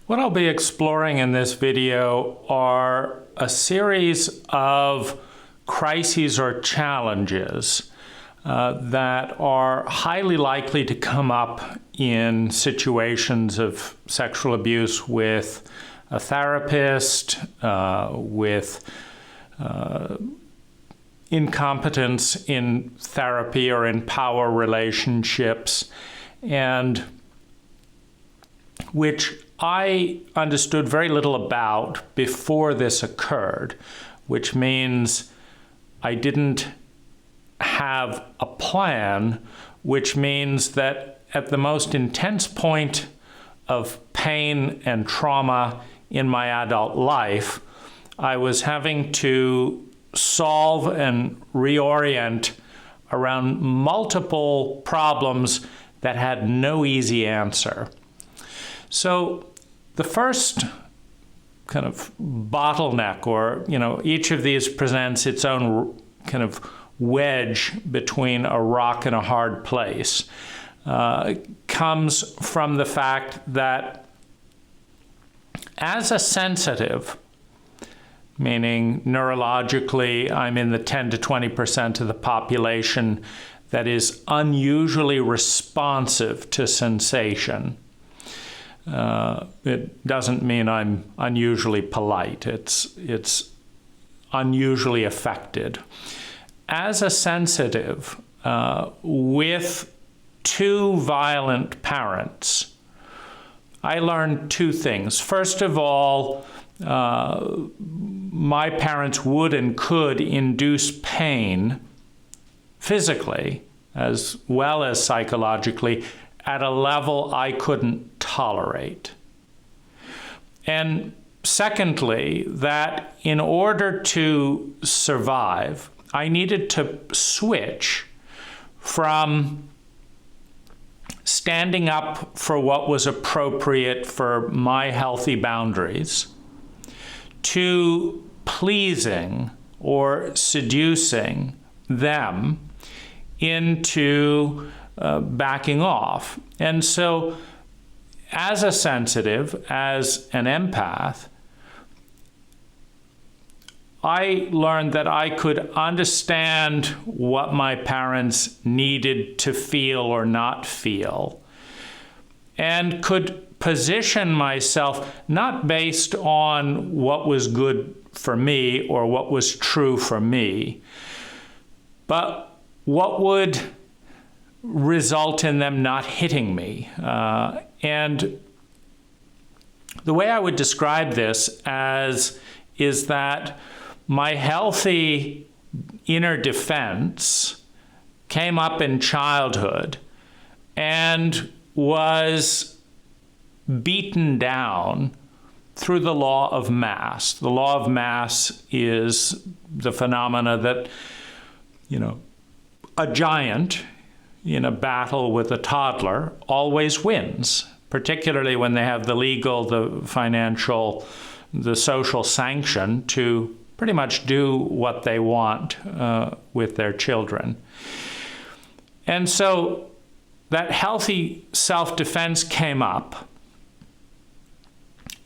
What I'll be exploring in this video are a series of crises or challenges that are highly likely to come up in situations of sexual abuse with a therapist, with incompetence in therapy or in power relationships, and which I understood very little about before this occurred, which means I didn't have a plan, which means that at the most intense point of pain and trauma in my adult life, I was having to solve and reorient around multiple problems that had no easy answer. So the first kind of bottleneck, or, each of these presents its own kind of wedge between a rock and a hard place, comes from the fact that as a sensitive, meaning neurologically I'm in the 10 to 20% of the population that is unusually responsive to sensation. It doesn't mean I'm unusually polite. It's unusually affected. As a sensitive, with two violent parents, I learned two things. First of all, my parents would and could induce pain physically as well as psychologically at a level I couldn't tolerate. And secondly, that in order to survive, I needed to switch from standing up for what was appropriate for my healthy boundaries to pleasing or seducing them into backing off. And so as a sensitive, as an empath, I learned that I could understand what my parents needed to feel or not feel, and could position myself not based on what was good for me or what was true for me, but what would result in them not hitting me. And the way I would describe this is that my healthy inner defense came up in childhood and was beaten down through the law of mass. The law of mass is the phenomena that, a giant in a battle with a toddler always wins, particularly when they have the legal, the financial, the social sanction to pretty much do what they want with their children. And so that healthy self-defense came up,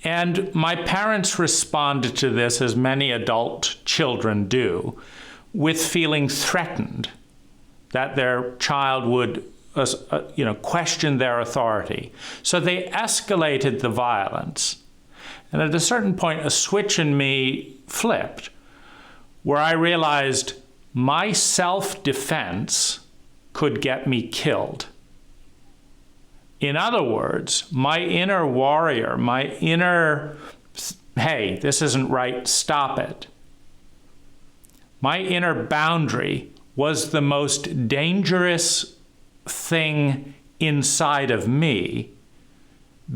and my parents responded to this, as many adult children do, with feeling threatened that their child would question their authority. So they escalated the violence. And at a certain point, a switch in me flipped, where I realized my self-defense could get me killed. In other words, my inner warrior, my inner, hey, this isn't right, stop it. My inner boundary was the most dangerous thing inside of me,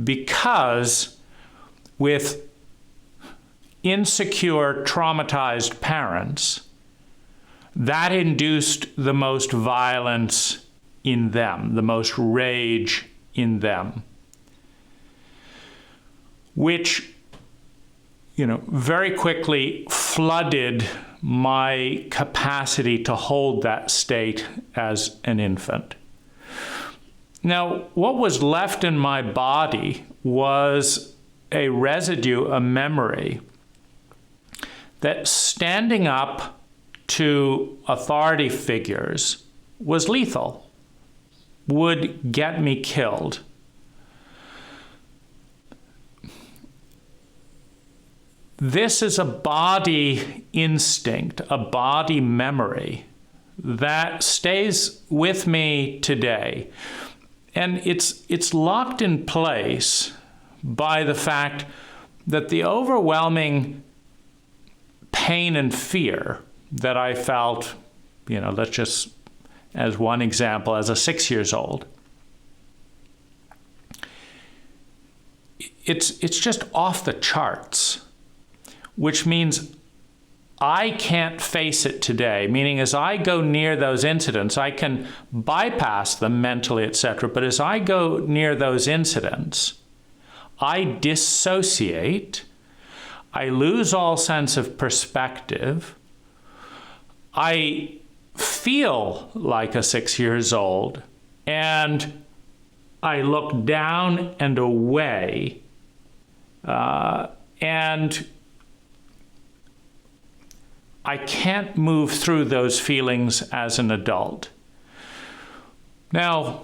because with insecure, traumatized parents, that induced the most violence in them, the most rage in them, which, very quickly flooded my capacity to hold that state as an infant. Now, what was left in my body was a residue, a memory, that standing up to authority figures was lethal, would get me killed. This is a body instinct, a body memory that stays with me today. And it's locked in place by the fact that the overwhelming pain and fear that I felt, let's just, as one example, as a 6 years old, it's just off the charts, which means I can't face it today, meaning as I go near those incidents, I can bypass them mentally, etc. But as I go near those incidents, I dissociate, I lose all sense of perspective, I feel like a 6 years old, and I look down and away, and I can't move through those feelings as an adult. Now,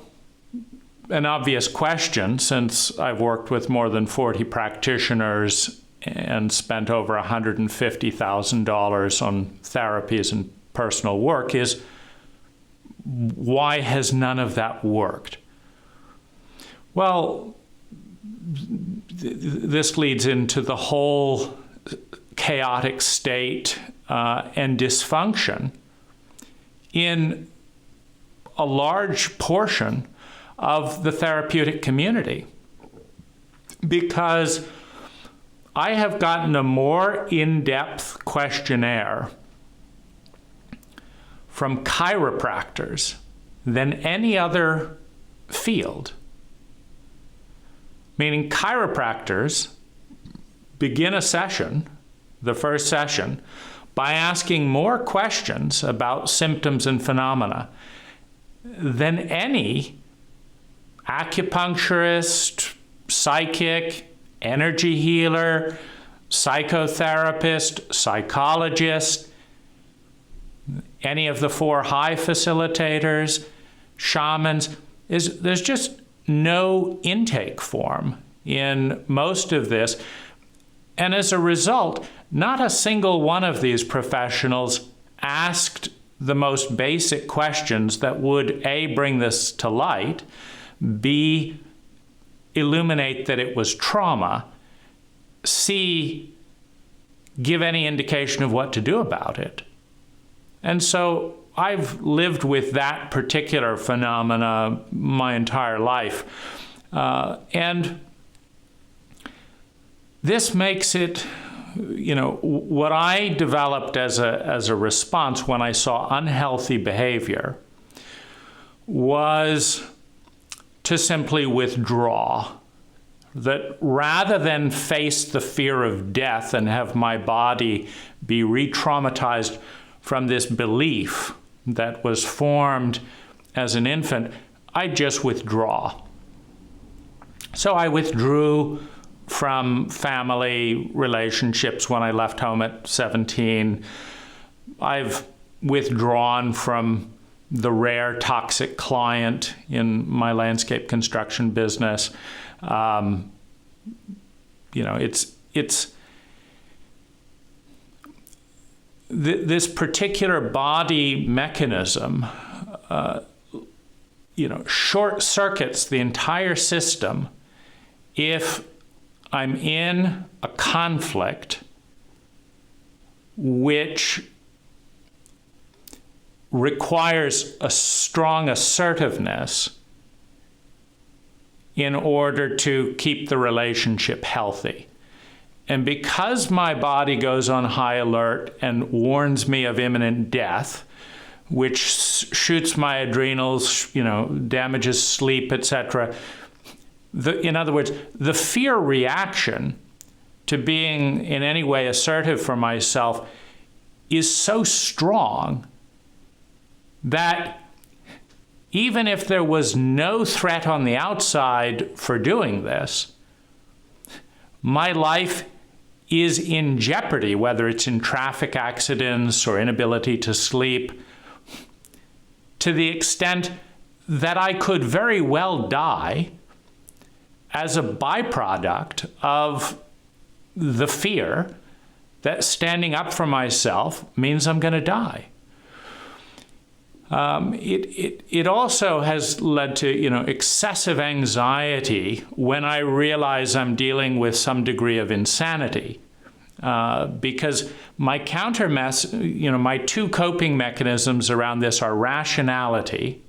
an obvious question, since I've worked with more than 40 practitioners and spent over $150,000 on therapies and personal work, is why has none of that worked? Well, this leads into the whole chaotic state and dysfunction in a large portion of the therapeutic community, because I have gotten a more in-depth questionnaire from chiropractors than any other field. Meaning chiropractors begin a session, the first session, by asking more questions about symptoms and phenomena than any acupuncturist, psychic, energy healer, psychotherapist, psychologist, any of the 4 high facilitators, shamans. There's just no intake form in most of this. And as a result, not a single one of these professionals asked the most basic questions that would A, bring this to light, B, illuminate that it was trauma, C, give any indication of what to do about it. And so I've lived with that particular phenomena my entire life. And this makes it, what I developed as a response when I saw unhealthy behavior was to simply withdraw. That rather than face the fear of death and have my body be re-traumatized from this belief that was formed as an infant, I just withdraw. So I withdrew from family relationships when I left home at 17. I've withdrawn from the rare toxic client in my landscape construction business. This particular body mechanism, short circuits the entire system if I'm in a conflict which requires a strong assertiveness in order to keep the relationship healthy. And because my body goes on high alert and warns me of imminent death, which shoots my adrenals, damages sleep, etc., in other words, the fear reaction to being in any way assertive for myself is so strong that even if there was no threat on the outside for doing this, my life is in jeopardy, whether it's in traffic accidents or inability to sleep, to the extent that I could very well die as a byproduct of the fear that standing up for myself means I'm going to die. It also has led to, excessive anxiety when I realize I'm dealing with some degree of insanity. Because my my two coping mechanisms around this are rationality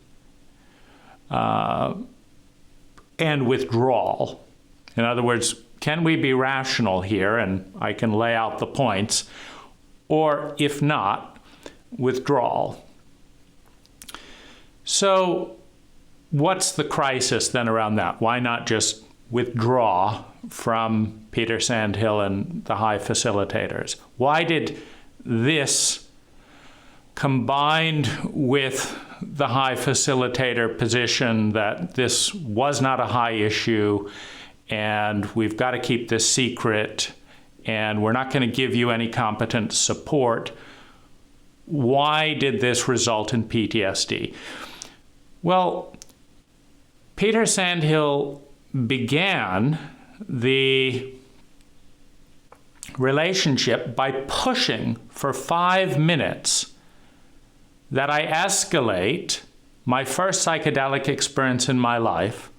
and withdrawal. In other words, can we be rational here? And I can lay out the points. Or if not, withdrawal. So what's the crisis then around that? Why not just withdraw from Peter Sandhill and the high facilitators? Why did this, combined with the high facilitator position that this was not a high issue and we've got to keep this secret and we're not going to give you any competent support, why did this result in PTSD? Well, Peter Sandhill began the relationship by pushing for 5 minutes that I escalate my first psychedelic experience in my life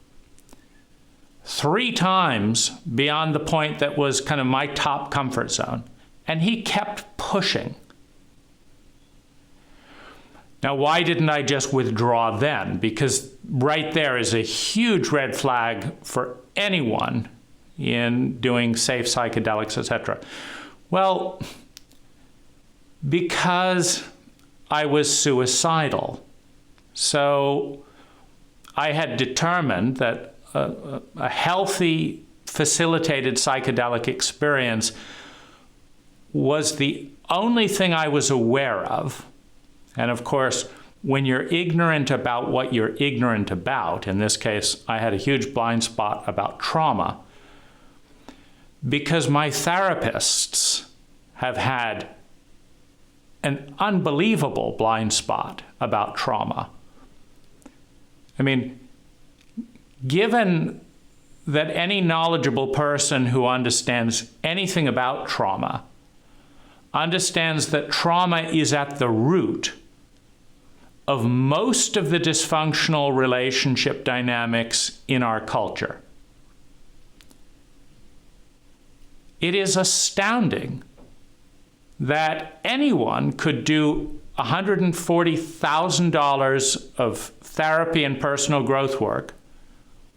3 times beyond the point that was kind of my top comfort zone. And he kept pushing. Now, why didn't I just withdraw then? Because right there is a huge red flag for anyone in doing safe psychedelics, etc. Well, because I was suicidal. So I had determined that a healthy, facilitated psychedelic experience was the only thing I was aware of. And of course, when you're ignorant about what you're ignorant about, in this case, I had a huge blind spot about trauma, because my therapists have had an unbelievable blind spot about trauma. I mean, given that any knowledgeable person who understands anything about trauma understands that trauma is at the root of most of the dysfunctional relationship dynamics in our culture. It is astounding that anyone could do $140,000 of therapy and personal growth work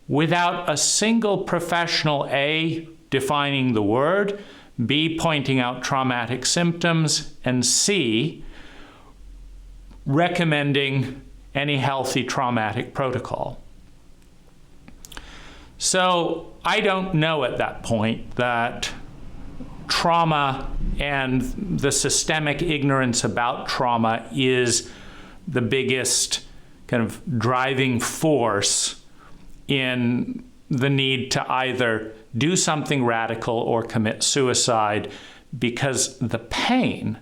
without a single professional, A, defining the word, B, pointing out traumatic symptoms, and C, recommending any healthy traumatic protocol. So I don't know at that point that trauma and the systemic ignorance about trauma is the biggest kind of driving force in the need to either do something radical or commit suicide, because the pain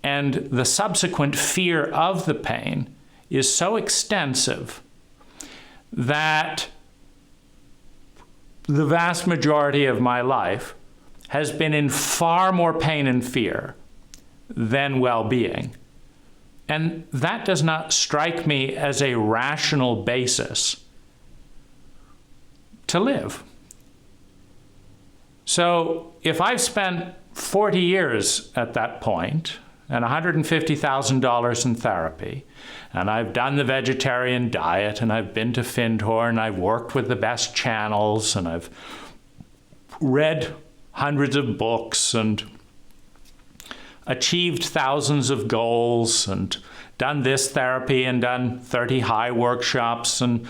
and the subsequent fear of the pain is so extensive that the vast majority of my life has been in far more pain and fear than well-being. And that does not strike me as a rational basis to live. So if I've spent 40 years at that point and $150,000 in therapy, and I've done the vegetarian diet, and I've been to Findhorn, and I've worked with the best channels, and I've read hundreds of books and achieved thousands of goals and done this therapy and done 30 high workshops and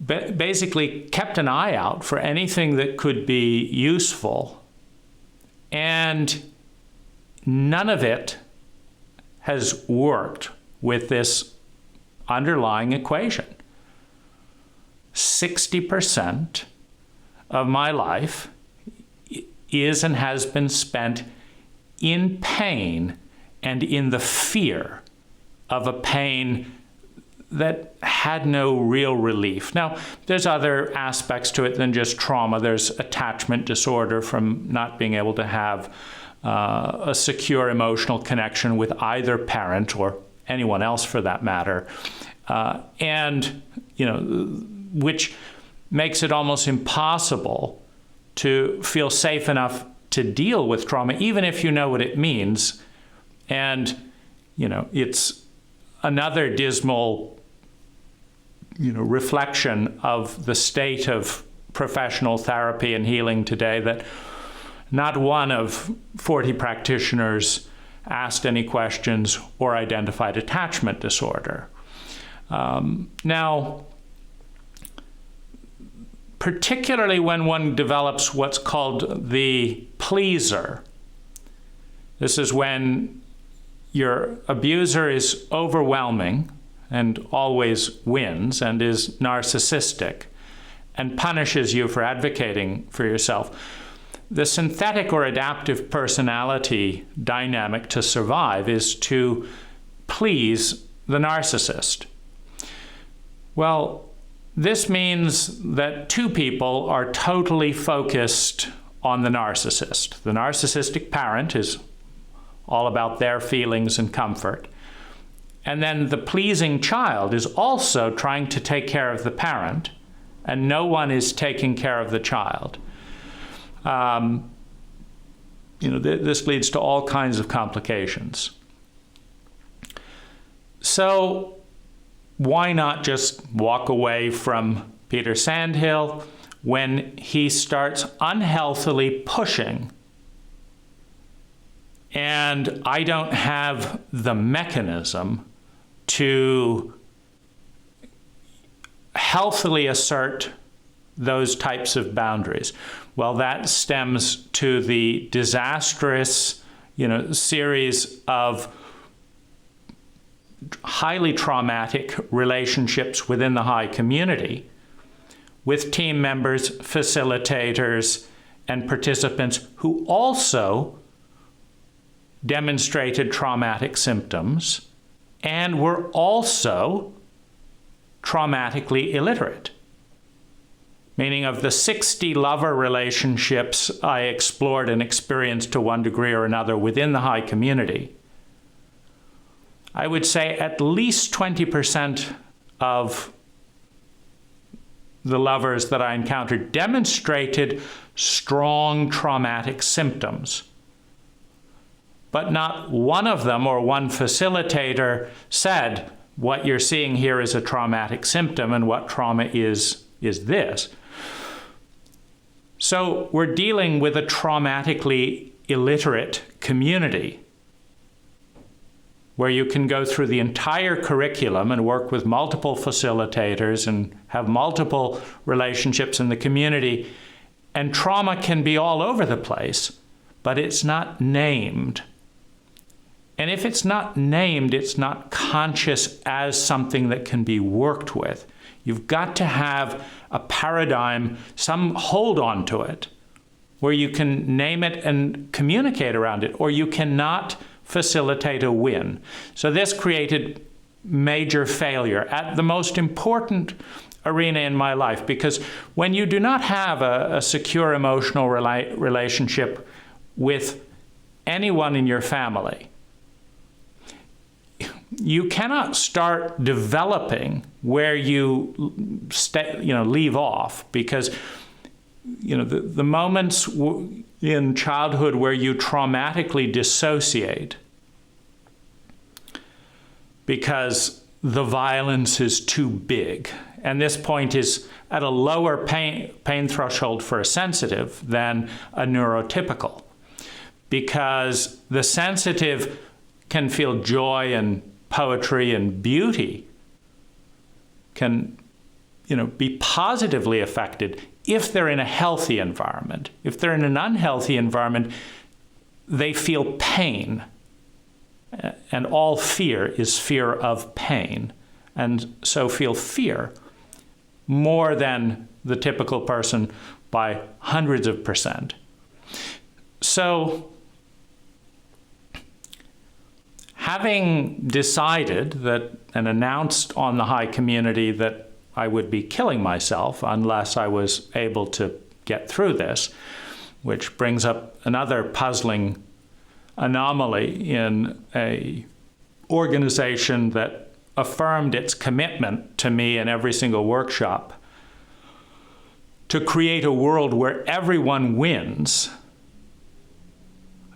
basically kept an eye out for anything that could be useful. And none of it has worked with this underlying equation. 60% of my life is and has been spent in pain and in the fear of a pain that had no real relief. Now, there's other aspects to it than just trauma. There's attachment disorder from not being able to have a secure emotional connection with either parent or anyone else for that matter, and which makes it almost impossible to feel safe enough to deal with trauma, even if you know what it means. And it's another dismal reflection of the state of professional therapy and healing today, that not one of 40 practitioners asked any questions or identified attachment disorder. Now, particularly when one develops what's called the pleaser, this is when your abuser is overwhelming and always wins and is narcissistic and punishes you for advocating for yourself. The synthetic or adaptive personality dynamic to survive is to please the narcissist. Well, this means that two people are totally focused on the narcissist. The narcissistic parent is all about their feelings and comfort. And then the pleasing child is also trying to take care of the parent, and no one is taking care of the child. This leads to all kinds of complications. So why not just walk away from Peter Sandhill when he starts unhealthily pushing, and I don't have the mechanism to healthily assert those types of boundaries? Well, that stems to the disastrous, series of highly traumatic relationships within the high community with team members, facilitators, and participants who also demonstrated traumatic symptoms and were also traumatically illiterate. Meaning, of the 60 lover relationships I explored and experienced to one degree or another within the high community, I would say at least 20% of the lovers that I encountered demonstrated strong traumatic symptoms. But not one of them or one facilitator said, what you're seeing here is a traumatic symptom, and what trauma is this. So we're dealing with a traumatically illiterate community where you can go through the entire curriculum and work with multiple facilitators and have multiple relationships in the community, and trauma can be all over the place, but it's not named. And if it's not named, it's not conscious as something that can be worked with. You've got to have a paradigm, some hold on to it, where you can name it and communicate around it, or you cannot facilitate a win. So this created major failure at the most important arena in my life, because when you do not have a secure emotional relationship with anyone in your family, you cannot start developing where you leave off, because the moments in childhood where you traumatically dissociate because the violence is too big, and this point is at a lower pain threshold for a sensitive than a neurotypical, because the sensitive can feel joy and poetry and beauty, can be positively affected if they're in a healthy environment. If they're in an unhealthy environment, they feel pain. And all fear is fear of pain. And so feel fear more than the typical person by hundreds of %. So, having decided that and announced on the high community that I would be killing myself unless I was able to get through this, which brings up another puzzling anomaly in a organization that affirmed its commitment to me in every single workshop to create a world where everyone wins.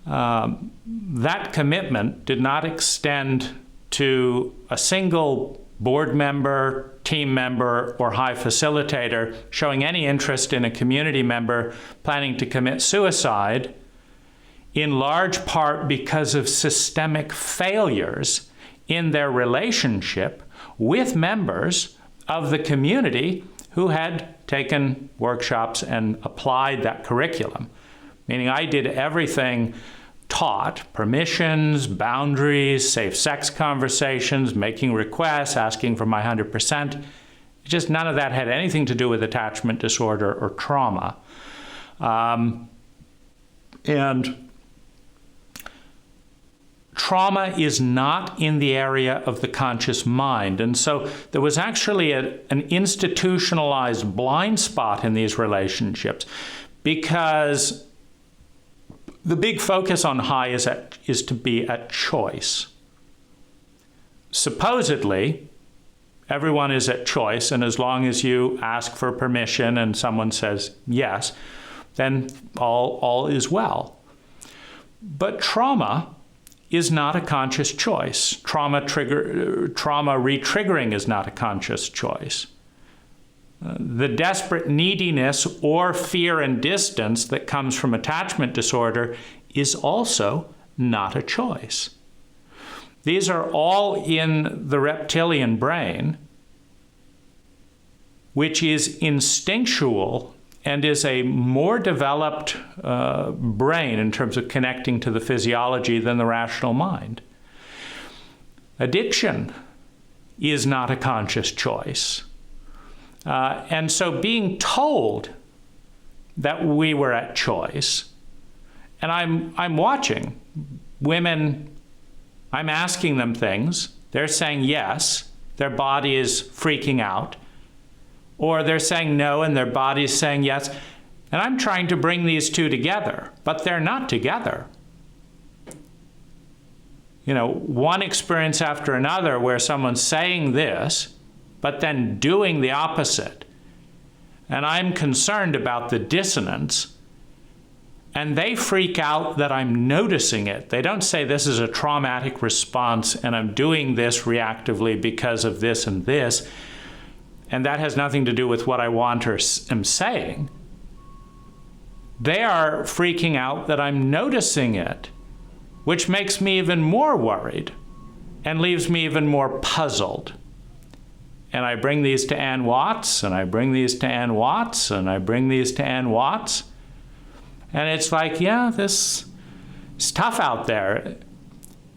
That commitment did not extend to a single board member, team member, or high facilitator showing any interest in a community member planning to commit suicide, in large part because of systemic failures in their relationship with members of the community who had taken workshops and applied that curriculum. Meaning I did everything taught, permissions, boundaries, safe sex conversations, making requests, asking for my 100%. Just none of that had anything to do with attachment disorder or trauma. And trauma is not in the area of the conscious mind. And so there was actually an institutionalized blind spot in these relationships, because the big focus on high is to be at choice. Supposedly, everyone is at choice, and as long as you ask for permission and someone says yes, then all is well. But trauma is not a conscious choice. Trauma re-triggering is not a conscious choice. The desperate neediness or fear and distance that comes from attachment disorder is also not a choice. These are all in the reptilian brain, which is instinctual and is a more developed brain in terms of connecting to the physiology than the rational mind. Addiction is not a conscious choice. And so being told that we were at choice, and I'm watching women, I'm asking them things, they're saying yes, their body is freaking out, or they're saying no and their body is saying yes, and I'm trying to bring these two together, but they're not together. You know, one experience after another where someone's saying this, but then doing the opposite. And I'm concerned about the dissonance. And they freak out that I'm noticing it. They don't say this is a traumatic response and I'm doing this reactively because of this and this. And that has nothing to do with what I want or am saying. They are freaking out that I'm noticing it, which makes me even more worried and leaves me even more puzzled. And I bring these to Ann Watts, and I bring these to Ann Watts, and I bring these to Ann Watts. And it's like, yeah, this is tough out there.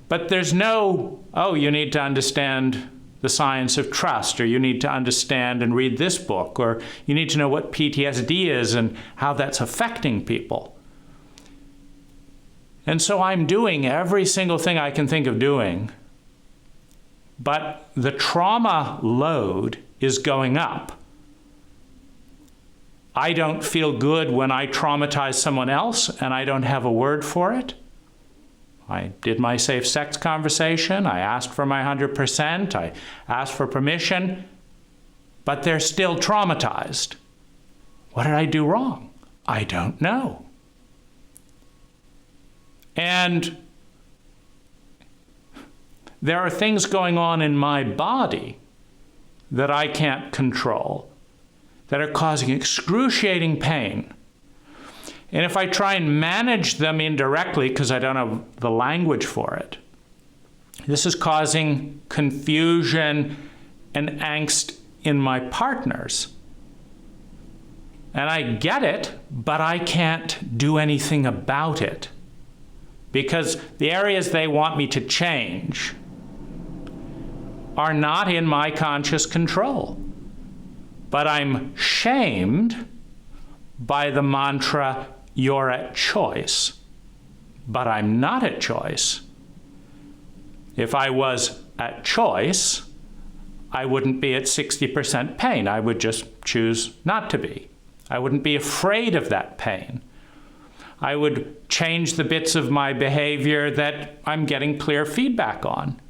But there's no, oh, you need to understand the science of trust, or you need to understand and read this book, or you need to know what PTSD is and how that's affecting people. And so I'm doing every single thing I can think of doing. But the trauma load is going up. I don't feel good when I traumatize someone else and I don't have a word for it. I did my safe sex conversation. I asked for my 100%. I asked for permission. But they're still traumatized. What did I do wrong? I don't know. And there are things going on in my body that I can't control that are causing excruciating pain. And if I try and manage them indirectly, because I don't have the language for it, this is causing confusion and angst in my partners. And I get it, but I can't do anything about it, because the areas they want me to change are not in my conscious control. But I'm shamed by the mantra, "You're at choice," but I'm not at choice. If I was at choice, I wouldn't be at 60% pain. I would just choose not to be. I wouldn't be afraid of that pain. I would change the bits of my behavior that I'm getting clear feedback on.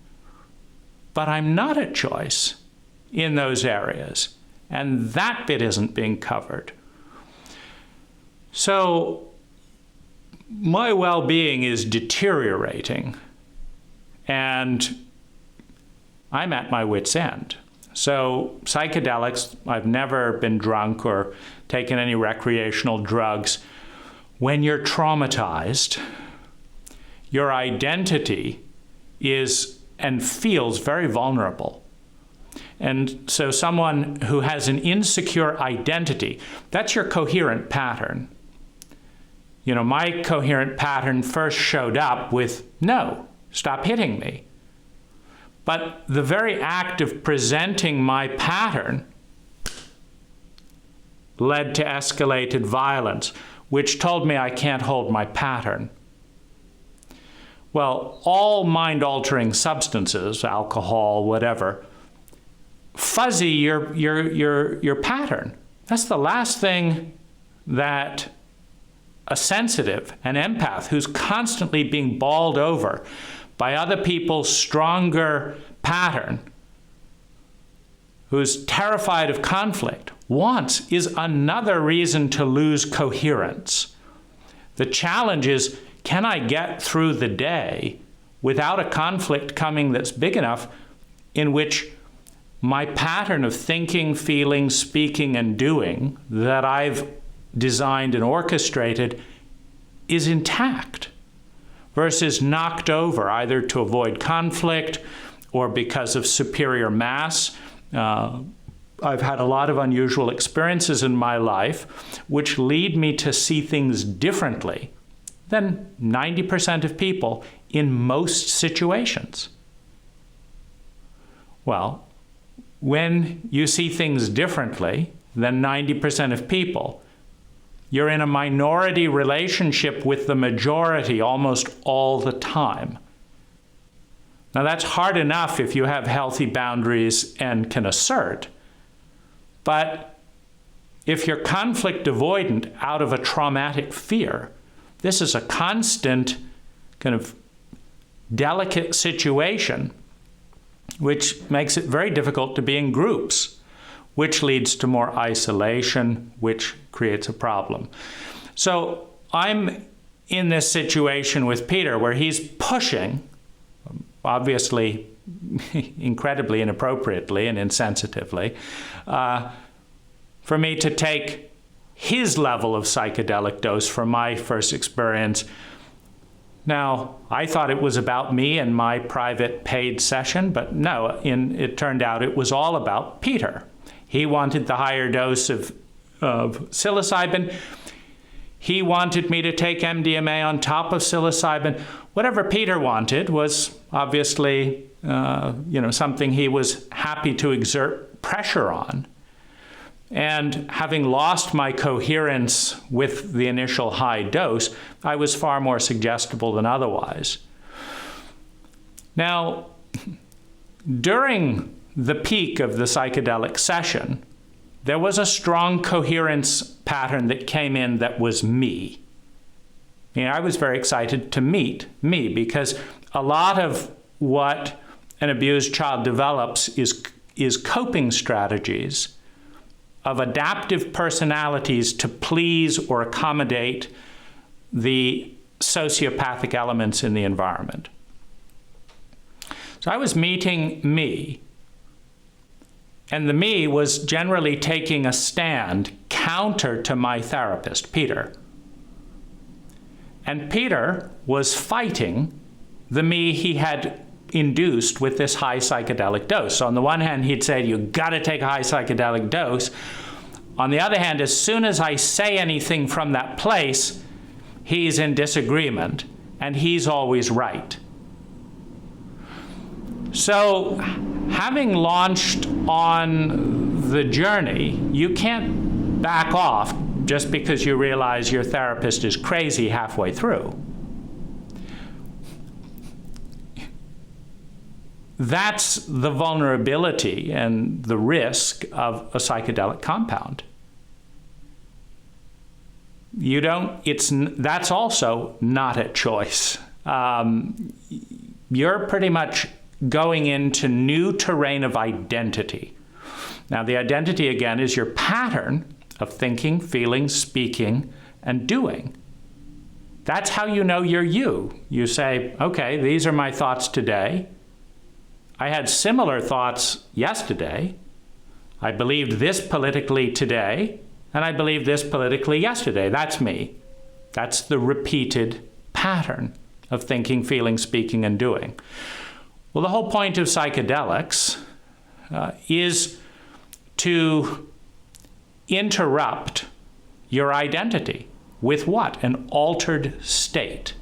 But I'm not at choice in those areas, and that bit isn't being covered. So my well-being is deteriorating, and I'm at my wit's end. So psychedelics, I've never been drunk or taken any recreational drugs. When you're traumatized, your identity is and feels very vulnerable. And so someone who has an insecure identity, that's your coherent pattern. You know, my coherent pattern first showed up with, "No, stop hitting me." But the very act of presenting my pattern led to escalated violence, which told me I can't hold my pattern. Well, all mind-altering substances, alcohol, whatever, fuzzy your pattern. That's the last thing that a sensitive, an empath, who's constantly being bawled over by other people's stronger pattern, who's terrified of conflict, wants is another reason to lose coherence. The challenge is, can I get through the day without a conflict coming that's big enough in which my pattern of thinking, feeling, speaking, and doing that I've designed and orchestrated is intact versus knocked over, either to avoid conflict or because of superior mass. I've had a lot of unusual experiences in my life which lead me to see things differently than 90% of people in most situations. Well, when you see things differently than 90% of people, you're in a minority relationship with the majority almost all the time. Now, that's hard enough if you have healthy boundaries and can assert. But if you're conflict avoidant out of a traumatic fear, this is a constant kind of delicate situation, which makes it very difficult to be in groups, which leads to more isolation, which creates a problem. So I'm in this situation with Peter where he's pushing, obviously incredibly inappropriately and insensitively, for me to take his level of psychedelic dose from my first experience. Now, I thought it was about me and my private paid session, but no, it turned out it was all about Peter. He wanted the higher dose of psilocybin. He wanted me to take MDMA on top of psilocybin. Whatever Peter wanted was obviously something he was happy to exert pressure on. And having lost my coherence with the initial high dose, I was far more suggestible than otherwise. Now, during the peak of the psychedelic session, there was a strong coherence pattern that came in that was me. I was very excited to meet me because a lot of what an abused child develops is coping strategies of adaptive personalities to please or accommodate the sociopathic elements in the environment. So I was meeting me, and the me was generally taking a stand counter to my therapist, Peter. And Peter was fighting the me he had induced with this high psychedelic dose. So on the one hand, he'd say, you gotta take a high psychedelic dose. On the other hand, as soon as I say anything from that place, he's in disagreement, and he's always right. So having launched on the journey, you can't back off just because you realize your therapist is crazy halfway through. That's the vulnerability and the risk of a psychedelic compound. That's also not a choice. You're pretty much going into new terrain of identity. Now, the identity, again, is your pattern of thinking, feeling, speaking, and doing. That's how you know you're you. You say, okay, these are my thoughts today. I had similar thoughts yesterday. I believed this politically today, and I believed this politically yesterday. That's me. That's the repeated pattern of thinking, feeling, speaking, and doing. Well, the whole point of psychedelics is to interrupt your identity with what? An altered state.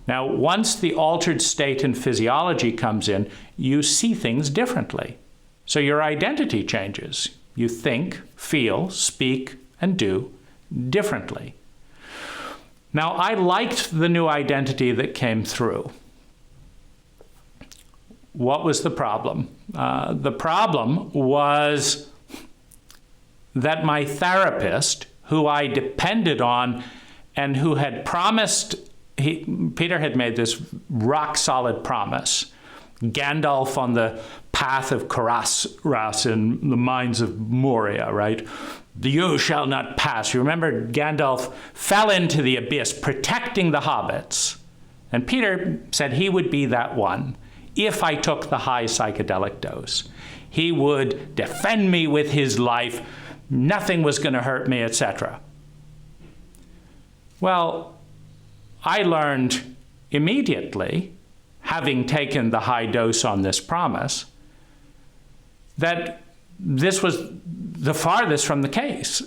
Now, once the altered state in physiology comes in, you see things differently. So your identity changes. You think, feel, speak, and do differently. Now, I liked the new identity that came through. What was the problem? The problem was that my therapist, who I depended on and who had promised, Peter had made this rock-solid promise. Gandalf on the path of Karas in the mines of Moria, right? You shall not pass. You remember Gandalf fell into the abyss protecting the hobbits. And Peter said he would be that one if I took the high psychedelic dose. He would defend me with his life. Nothing was going to hurt me, etc. Well, I learned immediately, having taken the high dose on this promise, that this was the farthest from the case.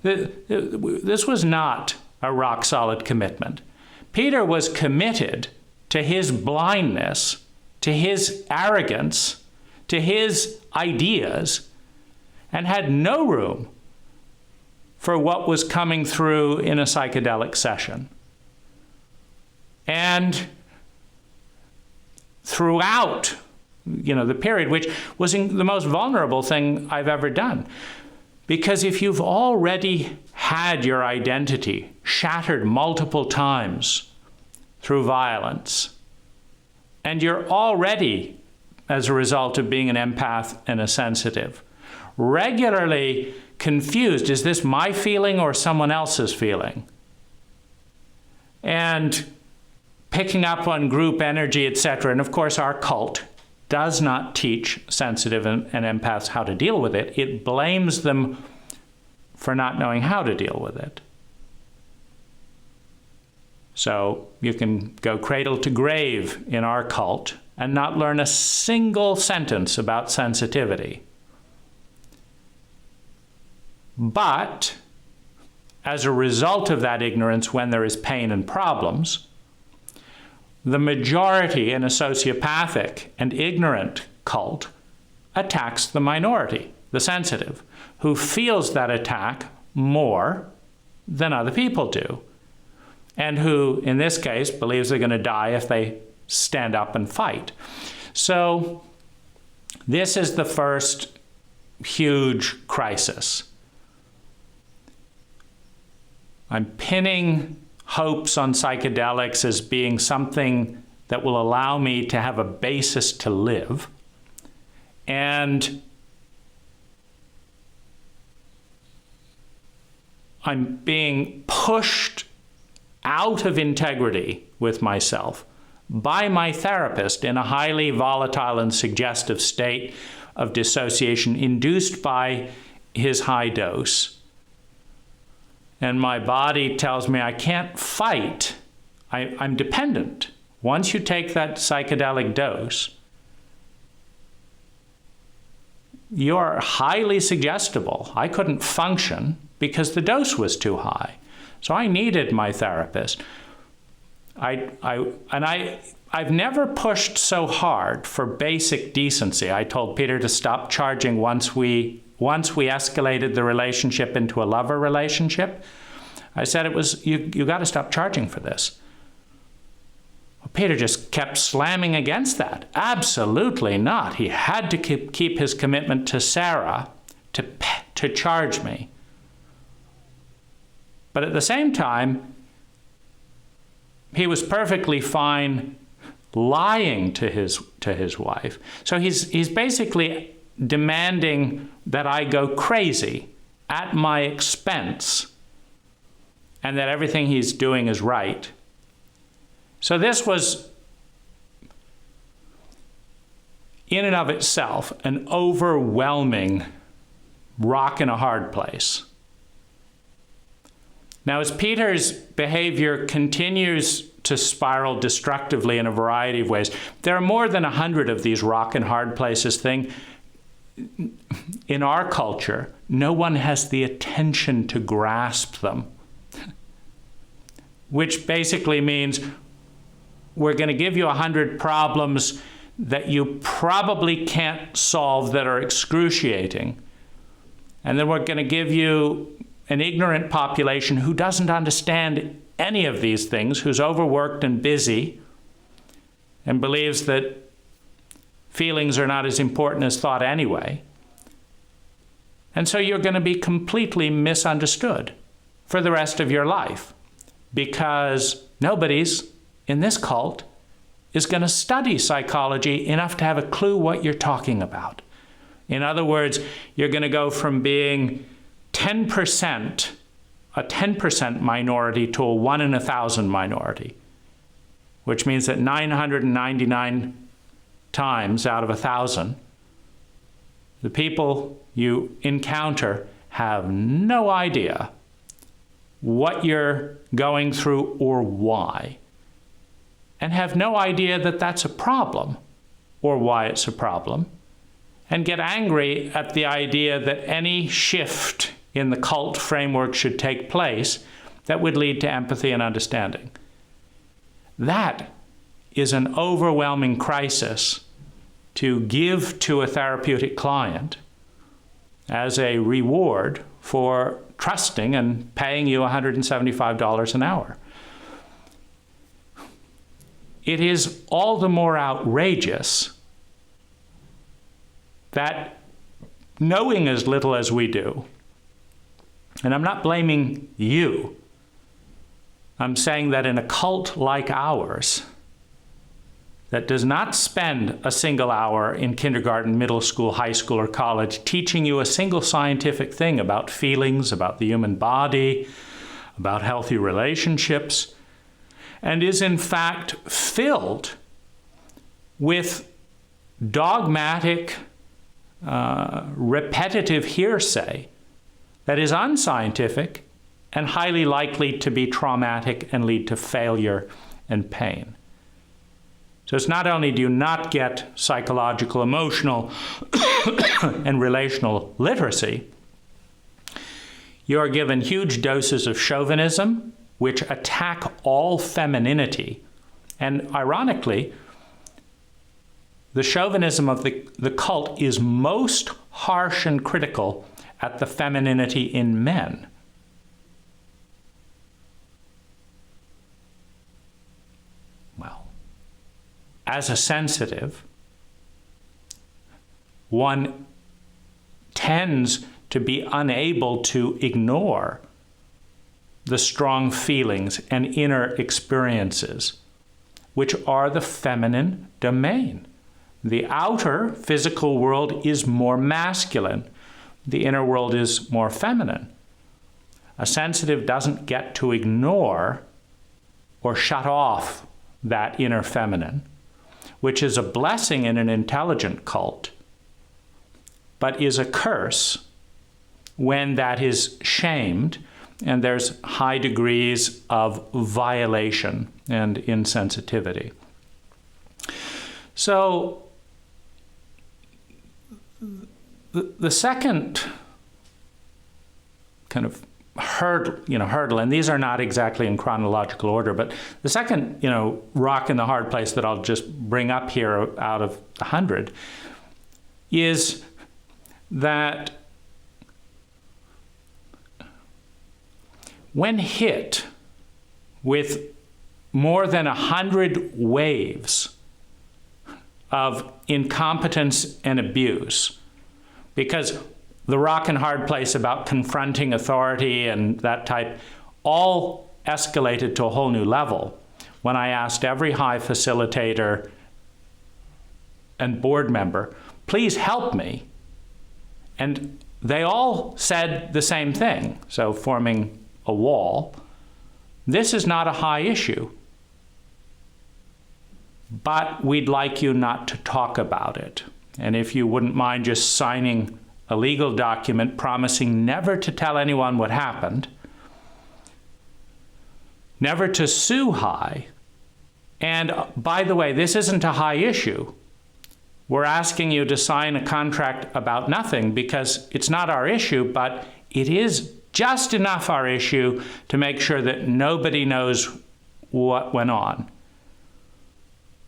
This was not a rock-solid commitment. Peter was committed to his blindness, to his arrogance, to his ideas, and had no room for what was coming through in a psychedelic session. And throughout, the period, which was the most vulnerable thing I've ever done. Because if you've already had your identity shattered multiple times through violence, and you're already, as a result of being an empath and a sensitive, regularly confused, is this my feeling or someone else's feeling? And picking up on group energy, etc. And of course, our cult does not teach sensitive and empaths how to deal with it. It blames them for not knowing how to deal with it. So you can go cradle to grave in our cult and not learn a single sentence about sensitivity. But as a result of that ignorance, when there is pain and problems, the majority in a sociopathic and ignorant cult attacks the minority, the sensitive, who feels that attack more than other people do, and who, in this case, believes they're going to die if they stand up and fight. So this is the first huge crisis. I'm pinning hopes on psychedelics as being something that will allow me to have a basis to live. And I'm being pushed out of integrity with myself by my therapist in a highly volatile and suggestive state of dissociation induced by his high dose. And my body tells me I can't fight. I'm dependent. Once you take that psychedelic dose, you're highly suggestible. I couldn't function because the dose was too high. So I needed my therapist. I've never pushed so hard for basic decency. I told Peter to stop charging once we once we escalated the relationship into a lover relationship, I said it was, you got to stop charging for this. Well, Peter just kept slamming against that. Absolutely not. He had to keep his commitment to Sarah to charge me. But at the same time, he was perfectly fine lying to his wife. So he's basically demanding that I go crazy at my expense and that everything he's doing is right. So this was, in and of itself, an overwhelming rock in a hard place. Now, as Peter's behavior continues to spiral destructively in a variety of ways, there are more than 100 of these rock and hard places thing. In our culture, no one has the attention to grasp them, which basically means we're going to give you 100 problems that you probably can't solve that are excruciating. And then we're going to give you an ignorant population who doesn't understand any of these things, who's overworked and busy and believes that feelings are not as important as thought anyway. And so you're going to be completely misunderstood for the rest of your life, because nobody's in this cult is going to study psychology enough to have a clue what you're talking about. In other words, you're going to go from being a 10% minority to a 1 in 1,000 minority, which means that 999 times out of 1,000, the people you encounter have no idea what you're going through or why, and have no idea that that's a problem or why it's a problem, and get angry at the idea that any shift in the cult framework should take place that would lead to empathy and understanding. That is an overwhelming crisis to give to a therapeutic client as a reward for trusting and paying you $175 an hour. It is all the more outrageous that, knowing as little as we do, and I'm not blaming you, I'm saying that in a cult like ours, that does not spend a single hour in kindergarten, middle school, high school, or college teaching you a single scientific thing about feelings, about the human body, about healthy relationships, and is in fact filled with dogmatic, repetitive hearsay that is unscientific and highly likely to be traumatic and lead to failure and pain. So it's not only do you not get psychological, emotional, and relational literacy, you are given huge doses of chauvinism, which attack all femininity. And ironically, the chauvinism of the cult is most harsh and critical at the femininity in men. Well, as a sensitive, one tends to be unable to ignore the strong feelings and inner experiences, which are the feminine domain. The outer physical world is more masculine. The inner world is more feminine. A sensitive doesn't get to ignore or shut off that inner feminine, which is a blessing in an intelligent cult, but is a curse when that is shamed and there's high degrees of violation and insensitivity. So the second kind of hurdle, and these are not exactly in chronological order, but the second, rock in the hard place that I'll just bring up here out of 100 is that when hit with more than 100 waves of incompetence and abuse, because the rock and hard place about confronting authority and that type all escalated to a whole new level when I asked every high facilitator and board member, please help me. And they all said the same thing, so forming a wall. This is not a high issue, but we'd like you not to talk about it. And if you wouldn't mind just signing a legal document promising never to tell anyone what happened, never to sue high. And by the way, this isn't a high issue. We're asking you to sign a contract about nothing because it's not our issue, but it is just enough our issue to make sure that nobody knows what went on.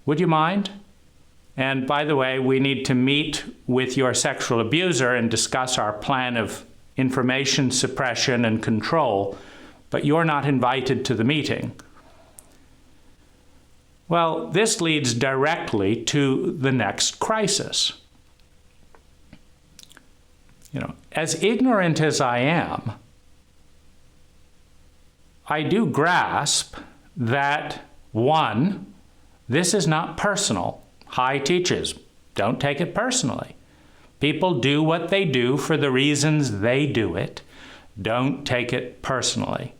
Would you mind? And by the way, we need to meet with your sexual abuser and discuss our plan of information suppression and control, but you're not invited to the meeting. Well, this leads directly to the next crisis. As ignorant as I am, I do grasp that, one, this is not personal. High teaches, don't take it personally. People do what they do for the reasons they do it. Don't take it personally.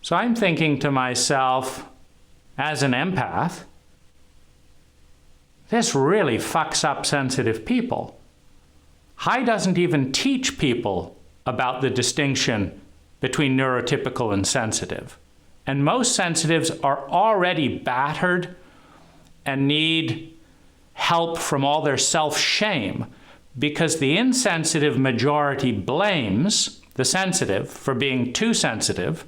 So I'm thinking to myself, as an empath, this really fucks up sensitive people. High doesn't even teach people about the distinction between neurotypical and sensitive. And most sensitives are already battered and need help from all their self-shame because the insensitive majority blames the sensitive for being too sensitive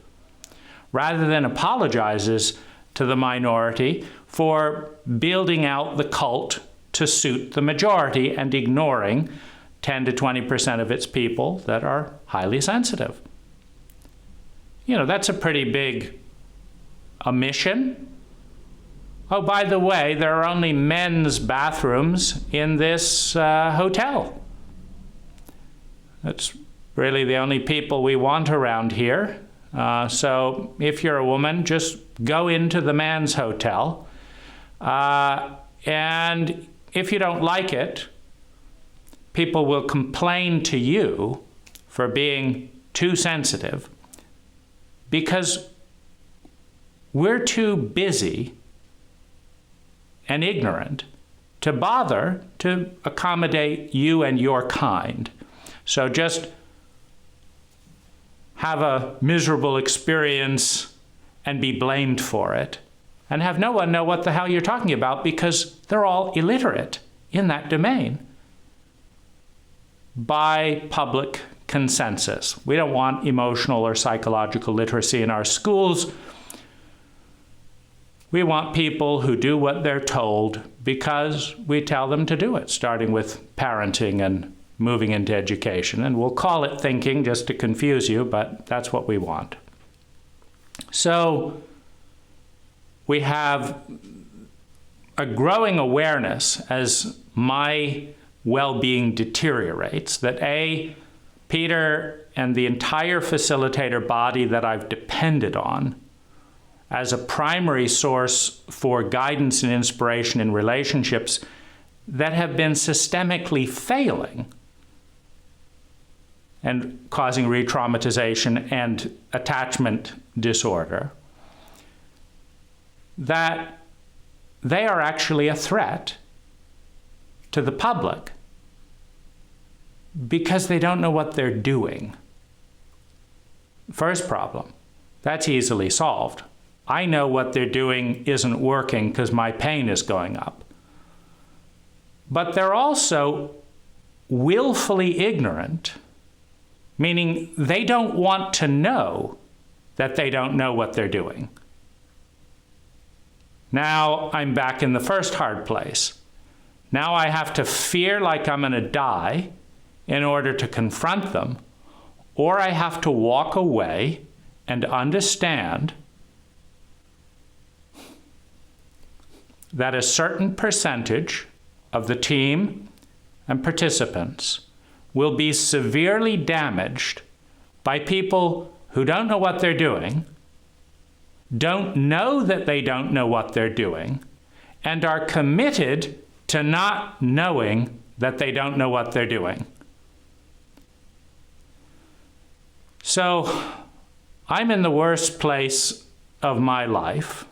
rather than apologizes to the minority for building out the cult to suit the majority and ignoring 10 to 20% of its people that are highly sensitive. That's a pretty big omission. Oh, by the way, there are only men's bathrooms in this hotel. That's really the only people we want around here. So if you're a woman, just go into the man's hotel. And if you don't like it, people will complain to you for being too sensitive because we're too busy and ignorant to bother to accommodate you and your kind. So just have a miserable experience and be blamed for it, and have no one know what the hell you're talking about because they're all illiterate in that domain by public consensus. We don't want emotional or psychological literacy in our schools. We want people who do what they're told because we tell them to do it, starting with parenting and moving into education. And we'll call it thinking just to confuse you, but that's what we want. So we have a growing awareness as my well-being deteriorates that Peter and the entire facilitator body that I've depended on as a primary source for guidance and inspiration in relationships that have been systemically failing and causing re-traumatization and attachment disorder, that they are actually a threat to the public because they don't know what they're doing. First problem, that's easily solved. I know what they're doing isn't working because my pain is going up. But they're also willfully ignorant, meaning they don't want to know that they don't know what they're doing. Now I'm back in the first hard place. Now I have to fear like I'm going to die in order to confront them, or I have to walk away and understand that a certain percentage of the team and participants will be severely damaged by people who don't know what they're doing, don't know that they don't know what they're doing, and are committed to not knowing that they don't know what they're doing. So I'm in the worst place of my life,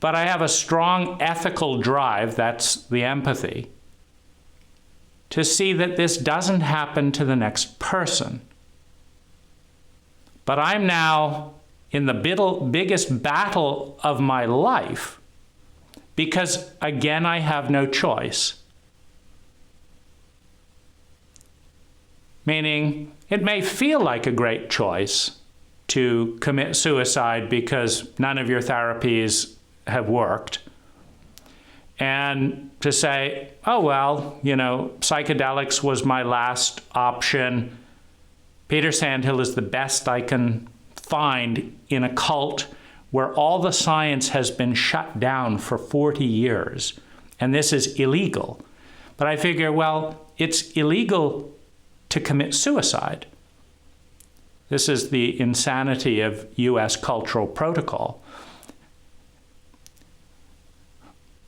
but I have a strong ethical drive, that's the empathy, to see that this doesn't happen to the next person. But I'm now in the biggest battle of my life because, again, I have no choice. Meaning, it may feel like a great choice to commit suicide because none of your therapies have worked. And to say, oh, well, psychedelics was my last option. Peter Sandhill is the best I can find in a cult where all the science has been shut down for 40 years, and this is illegal. But I figure, well, it's illegal to commit suicide. This is the insanity of U.S. cultural protocol.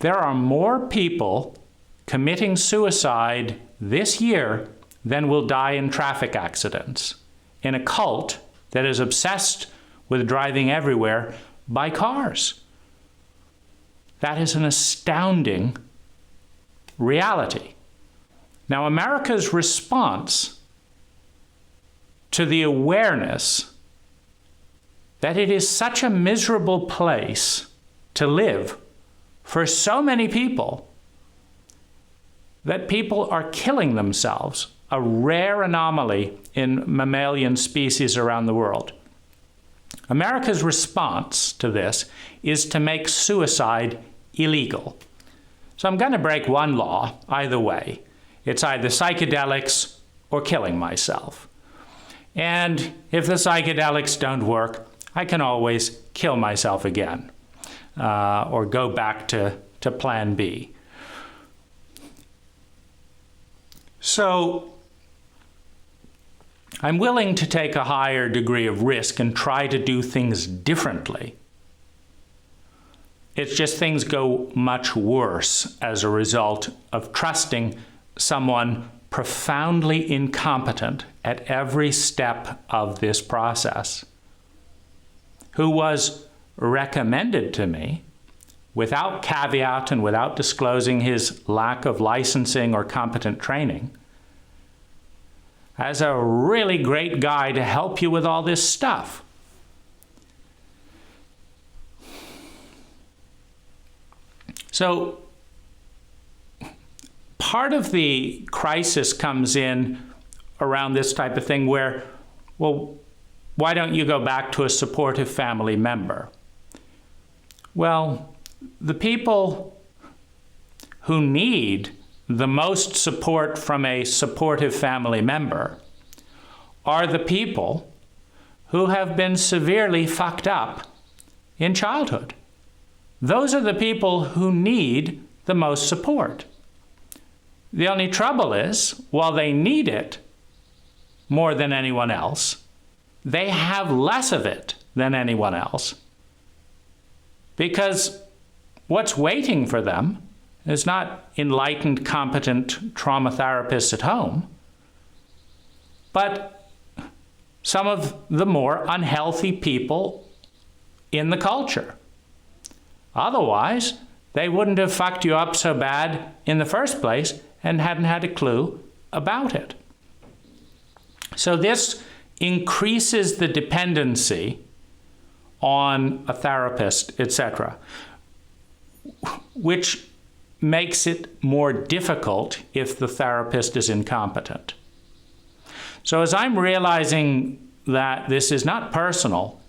There are more people committing suicide this year than will die in traffic accidents in a cult that is obsessed with driving everywhere by cars. That is an astounding reality. Now, America's response to the awareness that it is such a miserable place to live for so many people that people are killing themselves, a rare anomaly in mammalian species around the world. America's response to this is to make suicide illegal. So I'm going to break one law either way. It's either psychedelics or killing myself. And if the psychedelics don't work, I can always kill myself again. Or go back to plan B. So I'm willing to take a higher degree of risk and try to do things differently. It's just things go much worse as a result of trusting someone profoundly incompetent at every step of this process, who was recommended to me without caveat and without disclosing his lack of licensing or competent training as a really great guy to help you with all this stuff. So part of the crisis comes in around this type of thing where, well, why don't you go back to a supportive family member? Well, the people who need the most support from a supportive family member are the people who have been severely fucked up in childhood. Those are the people who need the most support. The only trouble is, while they need it more than anyone else, they have less of it than anyone else. Because what's waiting for them is not enlightened, competent trauma therapists at home, but some of the more unhealthy people in the culture. Otherwise, they wouldn't have fucked you up so bad in the first place and hadn't had a clue about it. So this increases the dependency on a therapist, etc., which makes it more difficult if the therapist is incompetent. So as I'm realizing that this is not personal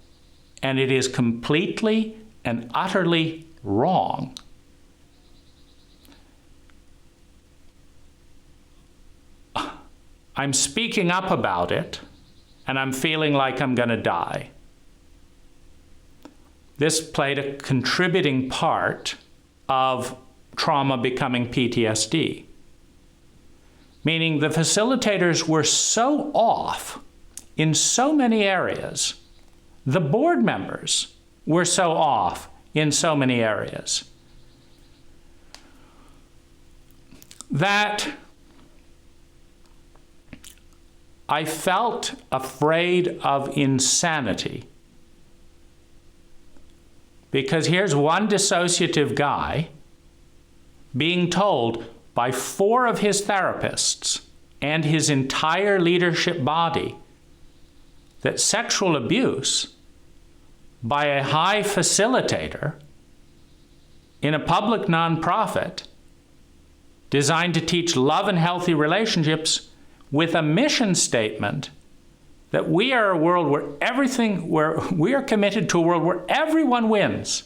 and it is completely and utterly wrong, I'm speaking up about it, and I'm feeling like I'm going to die. This played a contributing part of trauma becoming PTSD. Meaning the facilitators were so off in so many areas. The board members were so off in so many areas that I felt afraid of insanity. Because here's one dissociative guy being told by 4 of his therapists and his entire leadership body that sexual abuse by a high facilitator in a public nonprofit designed to teach love and healthy relationships with a mission statement that we are a world where we are committed to a world where everyone wins,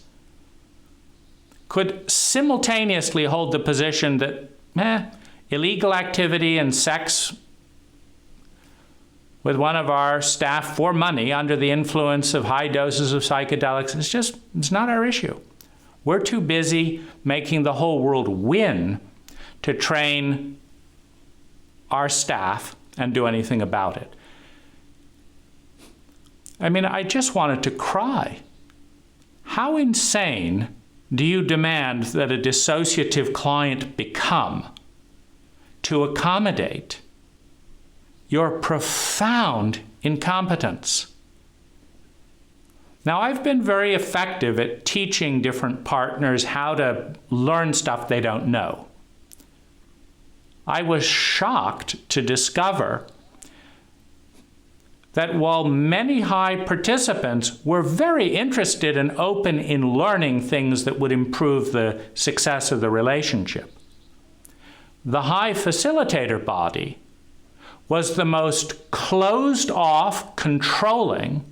could simultaneously hold the position that illegal activity and sex with one of our staff for money under the influence of high doses of psychedelics, it's not our issue. We're too busy making the whole world win to train our staff and do anything about it. I mean, I just wanted to cry. How insane do you demand that a dissociative client become to accommodate your profound incompetence? Now, I've been very effective at teaching different partners how to learn stuff they don't know. I was shocked to discover that while many high participants were very interested and open in learning things that would improve the success of the relationship, the high facilitator body was the most closed off, controlling,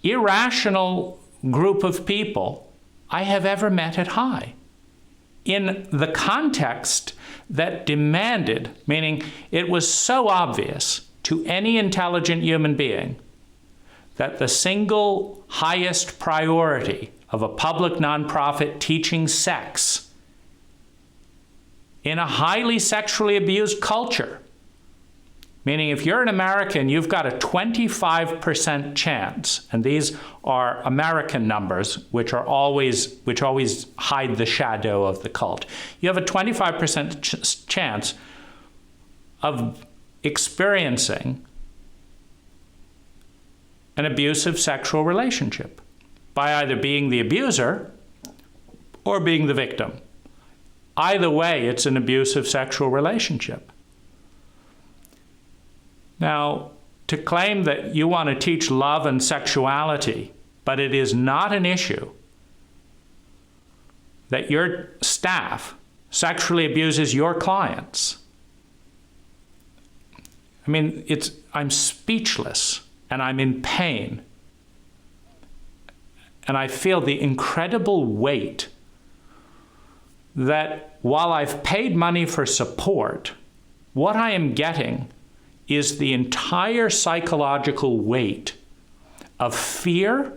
irrational group of people I have ever met at high. In the context that demanded, meaning it was so obvious to any intelligent human being that the single highest priority of a public nonprofit teaching sex in a highly sexually abused culture, meaning if you're an American, you've got a 25% chance, and these are American numbers, which always hide the shadow of the cult. You have a 25% chance of experiencing an abusive sexual relationship by either being the abuser or being the victim. Either way, it's an abusive sexual relationship. Now, to claim that you want to teach love and sexuality, but it is not an issue that your staff sexually abuses your clients, I mean, I'm speechless and I'm in pain. And I feel the incredible weight that while I've paid money for support, what I am getting is the entire psychological weight of fear,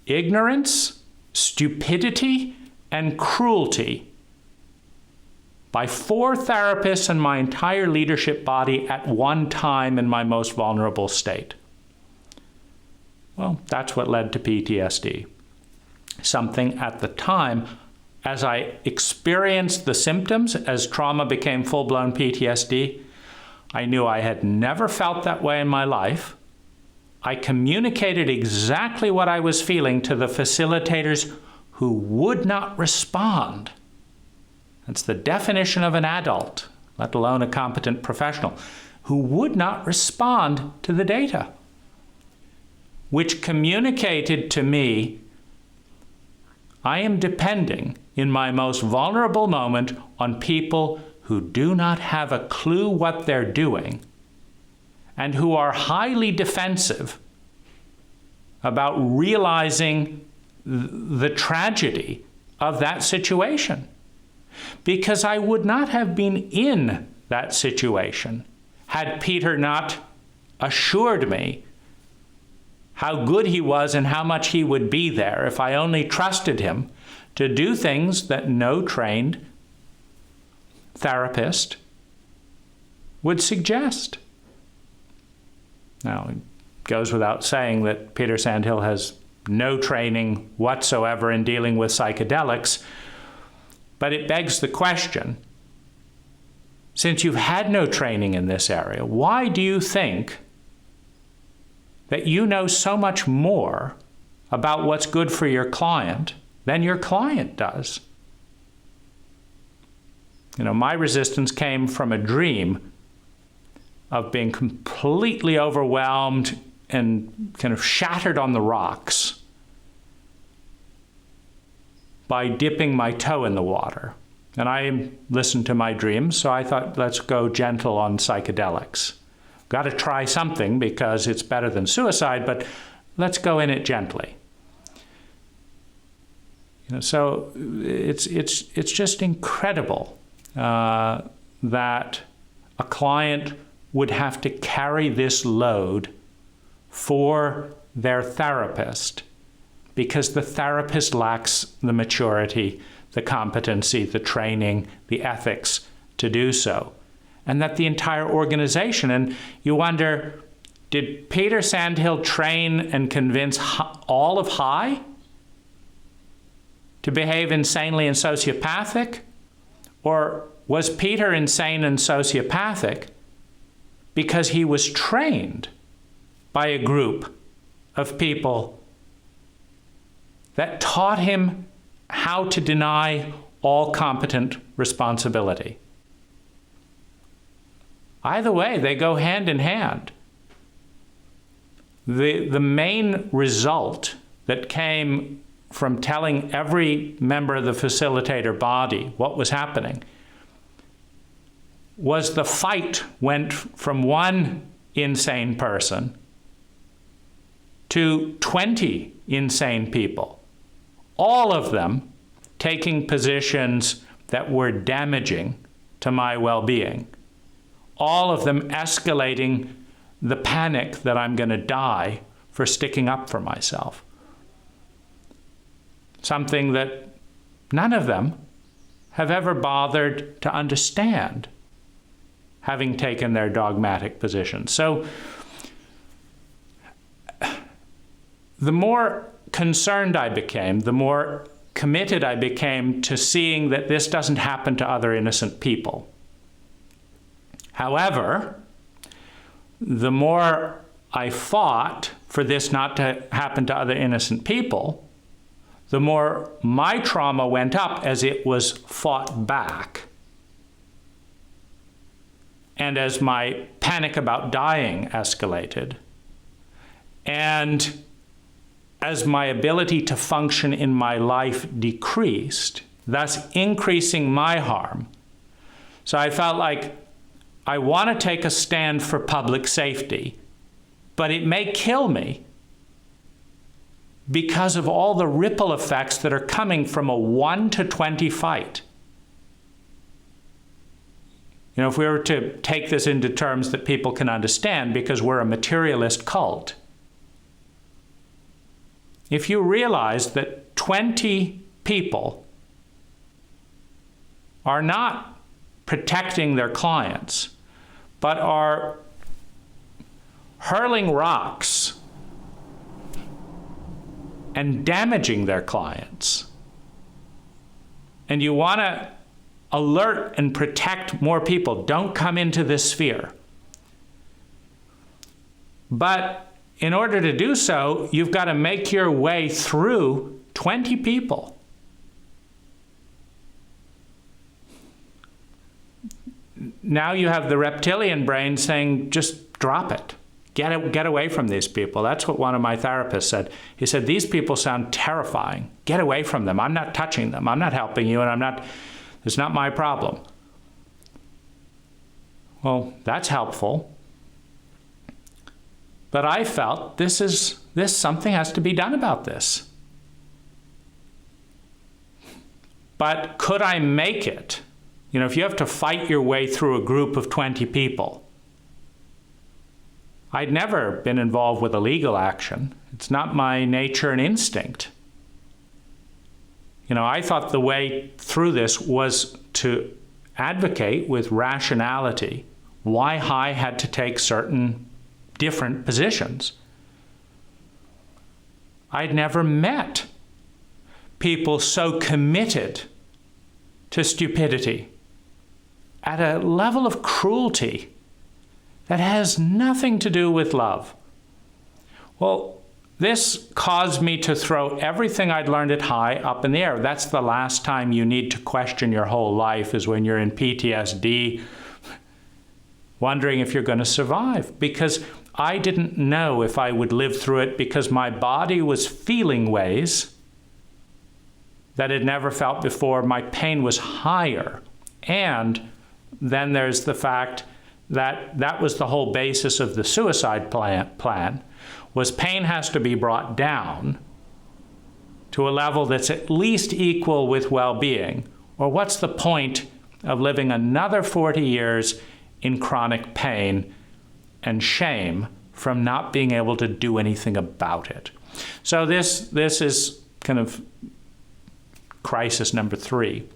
ignorance, stupidity, and cruelty by 4 therapists and my entire leadership body at one time in my most vulnerable state. Well, that's what led to PTSD. Something at the time, as I experienced the symptoms, as trauma became full-blown PTSD, I knew I had never felt that way in my life. I communicated exactly what I was feeling to the facilitators who would not respond. That's the definition of an adult, let alone a competent professional, who would not respond to the data, which communicated to me, I am depending in my most vulnerable moment on people who do not have a clue what they're doing and who are highly defensive about realizing the tragedy of that situation. Because I would not have been in that situation, had Peter not assured me how good he was and how much he would be there if I only trusted him to do things that no trained therapist would suggest. Now, it goes without saying that Peter Sandhill has no training whatsoever in dealing with psychedelics, but it begs the question, since you've had no training in this area, why do you think that you know so much more about what's good for your client than your client does? You know, my resistance came from a dream of being completely overwhelmed and kind of shattered on the rocks by dipping my toe in the water. And I listened to my dreams, so I thought, let's go gentle on psychedelics. Got to try something because it's better than suicide, but let's go in it gently. You know, so it's just incredible that a client would have to carry this load for their therapist because the therapist lacks the maturity, the competency, the training, the ethics to do so. And that the entire organization, and you wonder, did Peter Sandhill train and convince all of High to behave insanely and sociopathic? Or was Peter insane and sociopathic because he was trained by a group of people that taught him how to deny all competent responsibility? Either way, they go hand in hand. The main result that came from telling every member of the facilitator body what was happening was the fight went from one insane person to 20 insane people, all of them taking positions that were damaging to my well-being, all of them escalating the panic that I'm going to die for sticking up for myself. Something that none of them have ever bothered to understand, having taken their dogmatic position. So the more concerned I became, the more committed I became to seeing that this doesn't happen to other innocent people. However, the more I fought for this not to happen to other innocent people, the more my trauma went up as it was fought back. And as my panic about dying escalated, and as my ability to function in my life decreased, thus increasing my harm. So I felt like I want to take a stand for public safety, but it may kill me because of all the ripple effects that are coming from a 1 to 20 fight. You know, if we were to take this into terms that people can understand, because we're a materialist cult, if you realize that 20 people are not protecting their clients, but are hurling rocks and damaging their clients, and you want to alert and protect more people, don't come into this sphere. But in order to do so, you've got to make your way through 20 people. Now you have the reptilian brain saying, just drop it. Get away from these people. That's what one of my therapists said. He said, these people sound terrifying. Get away from them. I'm not touching them. I'm not helping you, and it's not my problem. Well, that's helpful. But I felt something has to be done about this. But could I make it? if you have to fight your way through a group of 20 people, I'd never been involved with a legal action. It's not my nature and instinct. I thought the way through this was to advocate with rationality why High had to take certain different positions. I'd never met people so committed to stupidity at a level of cruelty that has nothing to do with love. Well, this caused me to throw everything I'd learned at High up in the air. That's the last time you need to question your whole life, is when you're in PTSD, wondering if you're going to survive. Because I didn't know if I would live through it, because my body was feeling ways that it never felt before. My pain was higher. And then there's the fact that that was the whole basis of the suicide plan, was pain has to be brought down to a level that's at least equal with well-being, or what's the point of living another 40 years in chronic pain and shame from not being able to do anything about it? So this is kind of crisis number 3.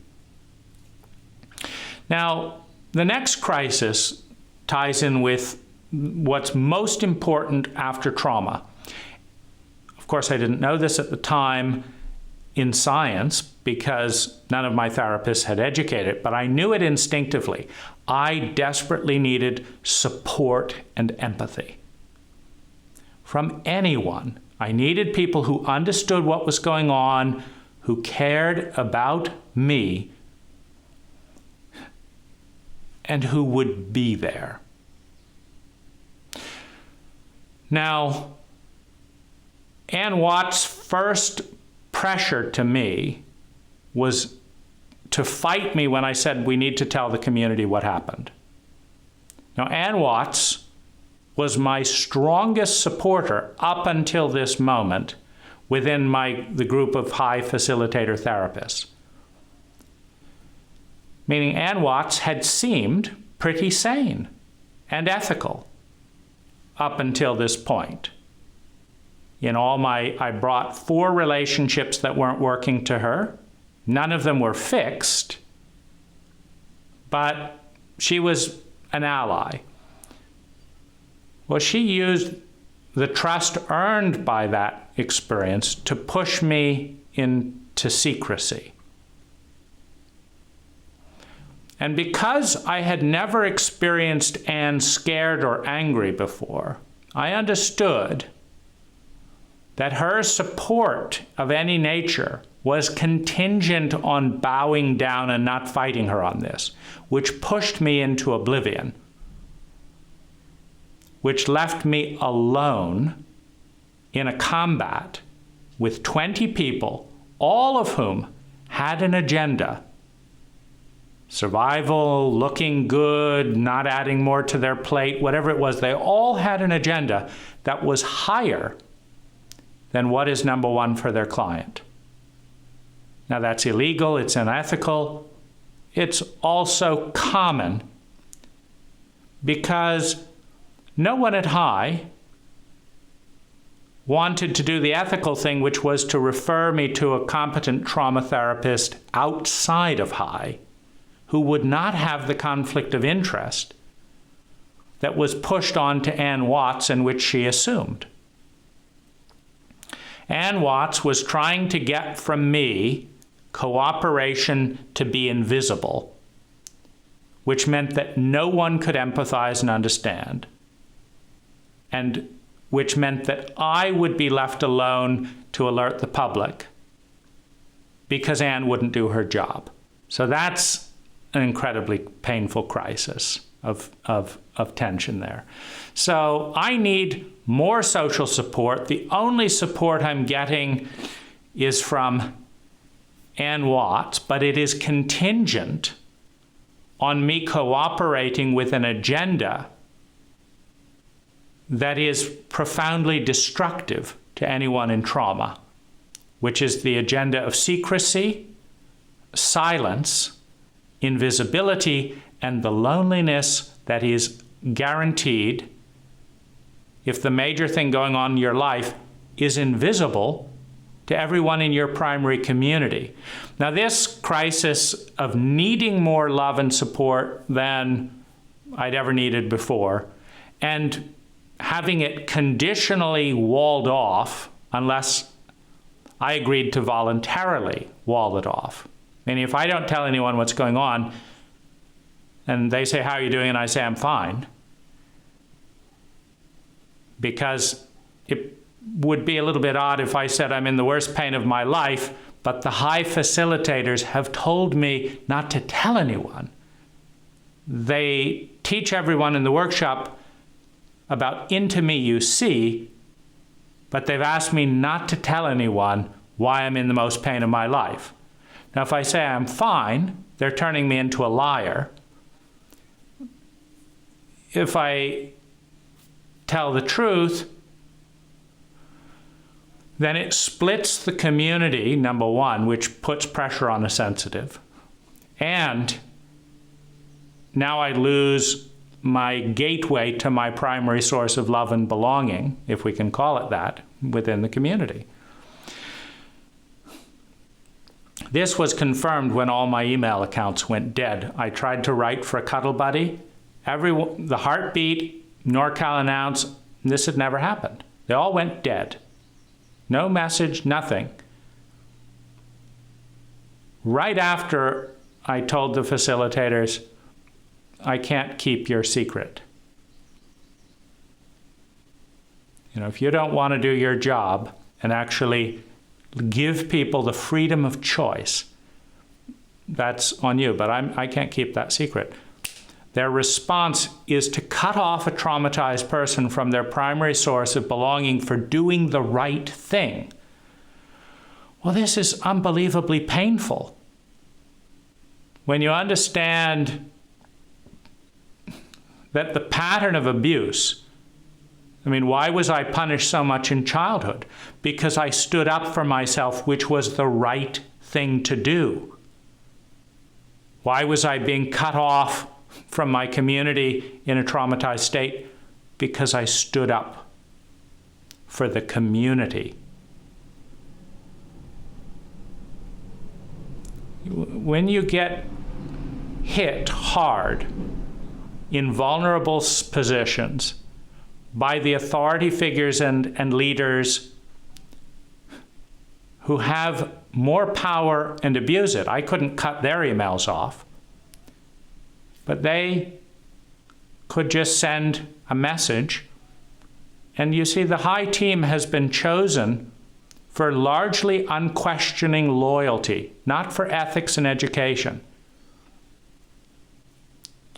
Now, the next crisis ties in with what's most important after trauma. Of course, I didn't know this at the time in science because none of my therapists had educated, but I knew it instinctively. I desperately needed support and empathy from anyone. I needed people who understood what was going on, who cared about me, and who would be there. Now, Ann Watt's first pressure to me was to fight me when I said we need to tell the community what happened. Now, Ann Watts was my strongest supporter up until this moment within the group of High facilitator therapists. Meaning Ann Watts had seemed pretty sane and ethical up until this point. I brought 4 relationships that weren't working to her. None of them were fixed, but she was an ally. Well, she used the trust earned by that experience to push me into secrecy. And because I had never experienced Anne scared or angry before, I understood that her support of any nature was contingent on bowing down and not fighting her on this, which pushed me into oblivion, which left me alone in a combat with 20 people, all of whom had an agenda. Survival, looking good, not adding more to their plate, whatever it was, they all had an agenda that was higher than what is number one for their client. Now, that's illegal, it's unethical, it's also common because no one at High wanted to do the ethical thing, which was to refer me to a competent trauma therapist outside of High who would not have the conflict of interest that was pushed on to Ann Watts and which she assumed. Ann Watts was trying to get from me cooperation to be invisible, which meant that no one could empathize and understand, and which meant that I would be left alone to alert the public because Anne wouldn't do her job. So that's an incredibly painful crisis of tension there. So I need more social support. The only support I'm getting is from Ann Watts, but it is contingent on me cooperating with an agenda that is profoundly destructive to anyone in trauma, which is the agenda of secrecy, silence, invisibility and the loneliness that is guaranteed if the major thing going on in your life is invisible to everyone in your primary community. Now, this crisis of needing more love and support than I'd ever needed before, and having it conditionally walled off unless I agreed to voluntarily wall it off. Meaning if I don't tell anyone what's going on, and they say, "How are you doing?" and I say, "I'm fine," because it would be a little bit odd if I said I'm in the worst pain of my life, but the high facilitators have told me not to tell anyone. They teach everyone in the workshop about into me you see, but they've asked me not to tell anyone why I'm in the most pain of my life. Now, if I say I'm fine, they're turning me into a liar. If I tell the truth, then it splits the community, number one, which puts pressure on a sensitive. And now I lose my gateway to my primary source of love and belonging, if we can call it that, within the community. This was confirmed when all my email accounts went dead. I tried to write for a Cuddle Buddy. The Heartbeat, NorCal Announce, this had never happened. They all went dead. No message, nothing. Right after I told the facilitators, I can't keep your secret. If you don't want to do your job and actually give people the freedom of choice, that's on you, but I can't keep that secret. Their response is to cut off a traumatized person from their primary source of belonging for doing the right thing. Well, this is unbelievably painful. When you understand that the pattern of abuse, why was I punished so much in childhood? Because I stood up for myself, which was the right thing to do. Why was I being cut off from my community in a traumatized state? Because I stood up for the community. When you get hit hard in vulnerable positions by the authority figures and leaders who have more power and abuse it. I couldn't cut their emails off, but they could just send a message. And you see, the high team has been chosen for largely unquestioning loyalty, not for ethics and education.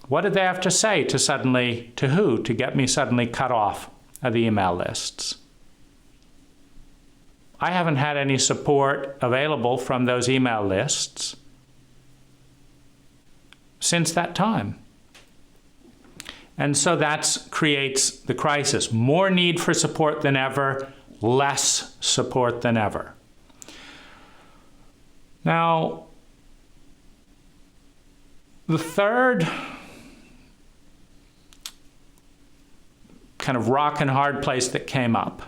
What did they have to say to get me suddenly cut off of the email lists? I haven't had any support available from those email lists since that time. And so that creates the crisis. More need for support than ever, less support than ever. Now, the third kind of rock and hard place that came up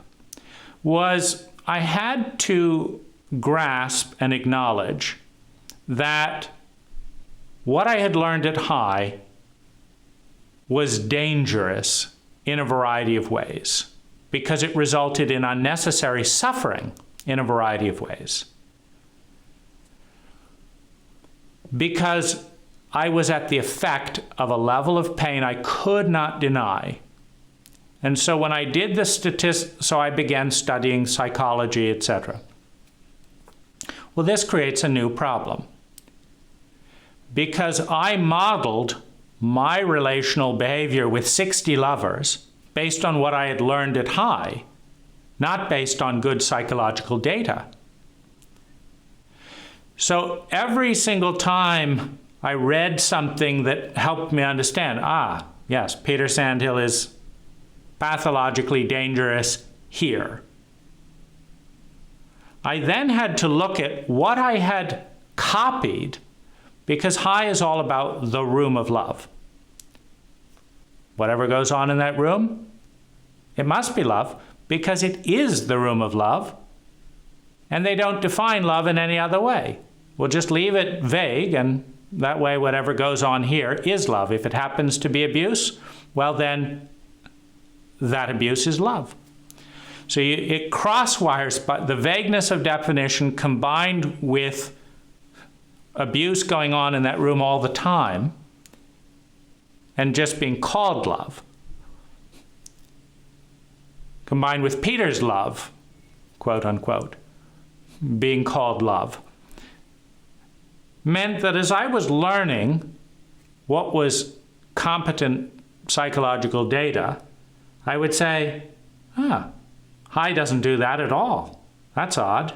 was I had to grasp and acknowledge that what I had learned at high was dangerous in a variety of ways because it resulted in unnecessary suffering in a variety of ways. Because I was at the effect of a level of pain I could not deny. And so when I did the statistics, so I began studying psychology, etc. Well, this creates a new problem. Because I modeled my relational behavior with 60 lovers based on what I had learned at high, not based on good psychological data. So every single time I read something that helped me understand, yes, Peter Sandhill is pathologically dangerous here. I then had to look at what I had copied because high is all about the room of love. Whatever goes on in that room, it must be love, because it is the room of love, and they don't define love in any other way. We'll just leave it vague, and that way whatever goes on here is love. If it happens to be abuse, well then that abuse is love. So it crosswires, but the vagueness of definition combined with abuse going on in that room all the time and just being called love, combined with Peter's love, quote unquote, being called love, meant that as I was learning what was competent psychological data, I would say, high doesn't do that at all. That's odd.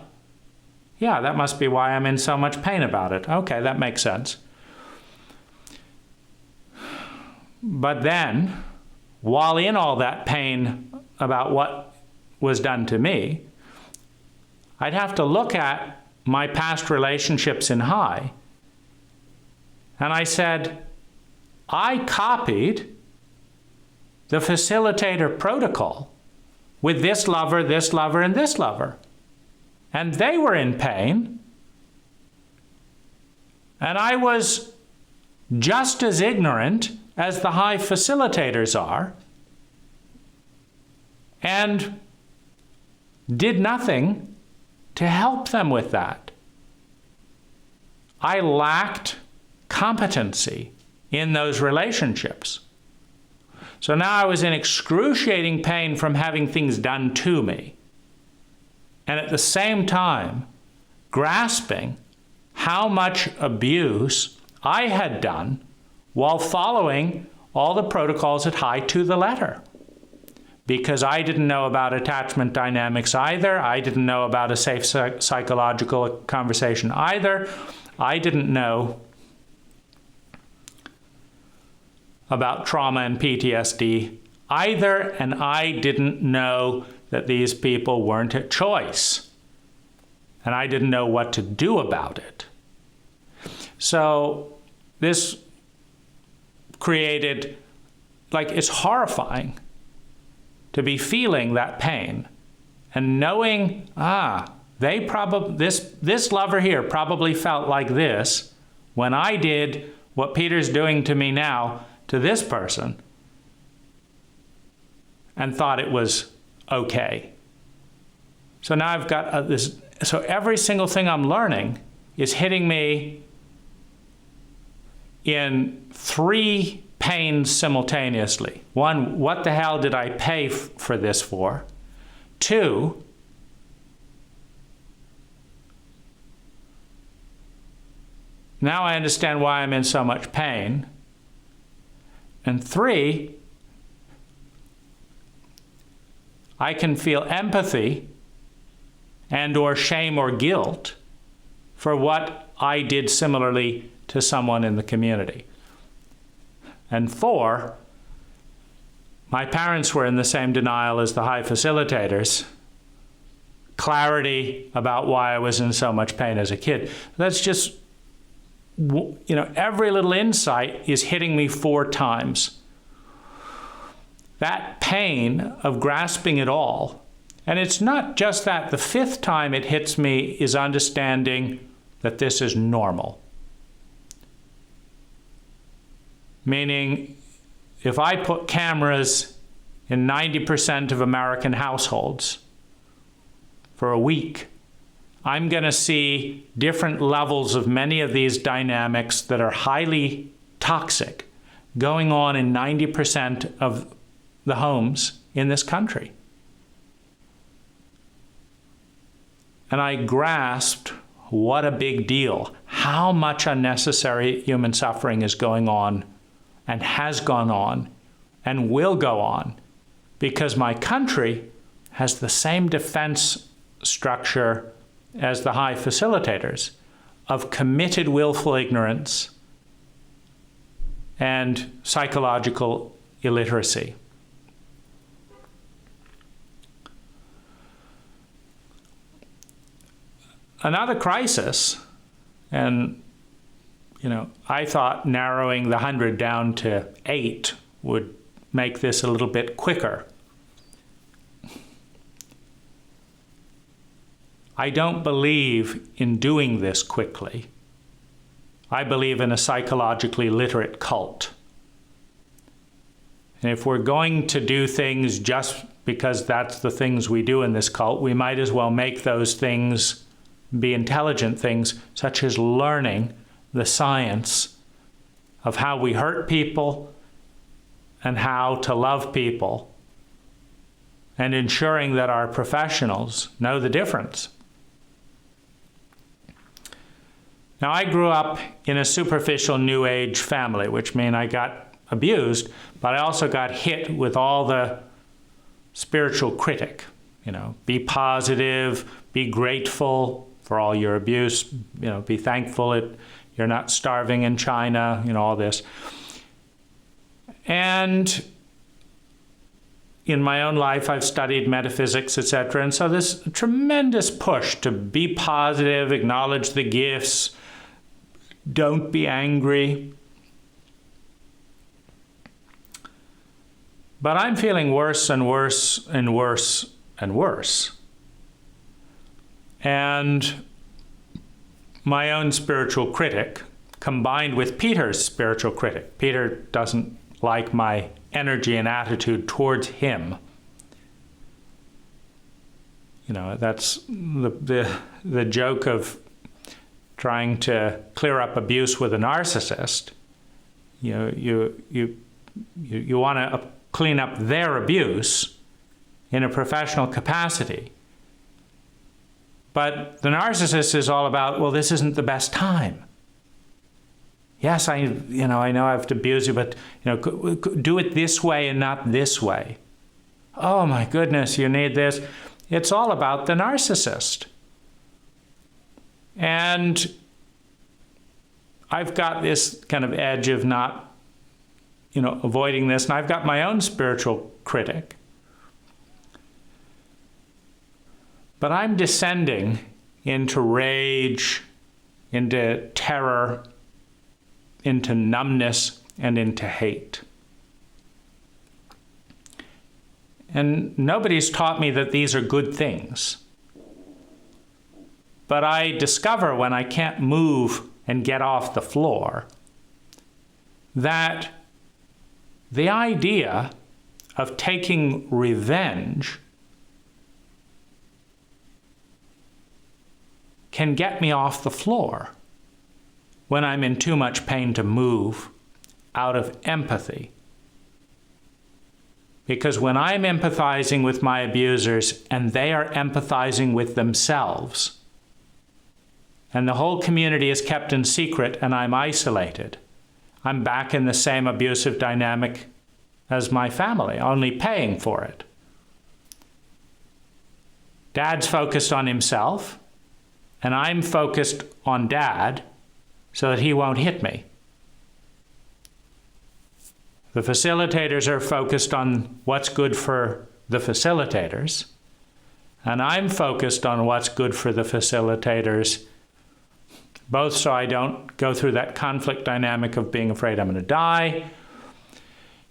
Yeah, that must be why I'm in so much pain about it. Okay, that makes sense. But then, while in all that pain about what was done to me, I'd have to look at my past relationships in high. And I said, I copied the facilitator protocol with this lover, and this lover. And they were in pain. And I was just as ignorant as the high facilitators are, and did nothing to help them with that. I lacked competency in those relationships. So now I was in excruciating pain from having things done to me, and at the same time grasping how much abuse I had done while following all the protocols at high to the letter. Because I didn't know about attachment dynamics either. I didn't know about a safe psychological conversation either. I didn't know about trauma and PTSD either, and I didn't know that these people weren't a choice. And I didn't know what to do about it. So this created, it's horrifying to be feeling that pain and knowing, this lover here probably felt like this when I did what Peter's doing to me now to this person and thought it was okay. So now I've got so every single thing I'm learning is hitting me in three pains simultaneously. One, what the hell did I pay for this for? Two, now I understand why I'm in so much pain. And three, I can feel empathy and or shame or guilt for what I did similarly to someone in the community. And four, my parents were in the same denial as the high facilitators. Clarity about why I was in so much pain as a kid. That's just, every little insight is hitting me 4 times. That pain of grasping it all. And it's not just that. The 5th time it hits me is understanding that this is normal. Meaning, if I put cameras in 90% of American households for a week, I'm going to see different levels of many of these dynamics that are highly toxic going on in 90% of the homes in this country. And I grasped what a big deal, how much unnecessary human suffering is going on and has gone on and will go on, because my country has the same defense structure as the high facilitators of committed willful ignorance and psychological illiteracy. Another crisis, and I thought narrowing the 100 down to 8 would make this a little bit quicker. I don't believe in doing this quickly. I believe in a psychologically literate cult. And if we're going to do things just because that's the things we do in this cult, we might as well make those things be intelligent things, such as learning the science of how we hurt people and how to love people, and ensuring that our professionals know the difference. Now, I grew up in a superficial New Age family, which means I got abused, but I also got hit with all the spiritual critic. Be positive, be grateful for all your abuse, be thankful that you're not starving in China, all this. And in my own life, I've studied metaphysics, etc. And so this tremendous push to be positive, acknowledge the gifts, don't be angry. But I'm feeling worse and worse and worse and worse. And my own spiritual critic, combined with Peter's spiritual critic. Peter doesn't like my energy and attitude towards him. That's the joke of trying to clear up abuse with a narcissist. You want to clean up their abuse in a professional capacity. But the narcissist is all about, well, this isn't the best time. Yes, I know I have to abuse you, but do it this way and not this way. Oh my goodness, you need this. It's all about the narcissist. And I've got this kind of edge of not, avoiding this, and I've got my own spiritual critic. But I'm descending into rage, into terror, into numbness, and into hate. And nobody's taught me that these are good things. But I discover when I can't move and get off the floor that the idea of taking revenge can get me off the floor when I'm in too much pain to move out of empathy. Because when I'm empathizing with my abusers and they are empathizing with themselves, and the whole community is kept in secret and I'm isolated, I'm back in the same abusive dynamic as my family, only paying for it. Dad's focused on himself, and I'm focused on Dad so that he won't hit me. The facilitators are focused on what's good for the facilitators, and I'm focused on what's good for the facilitators, both so I don't go through that conflict dynamic of being afraid I'm going to die,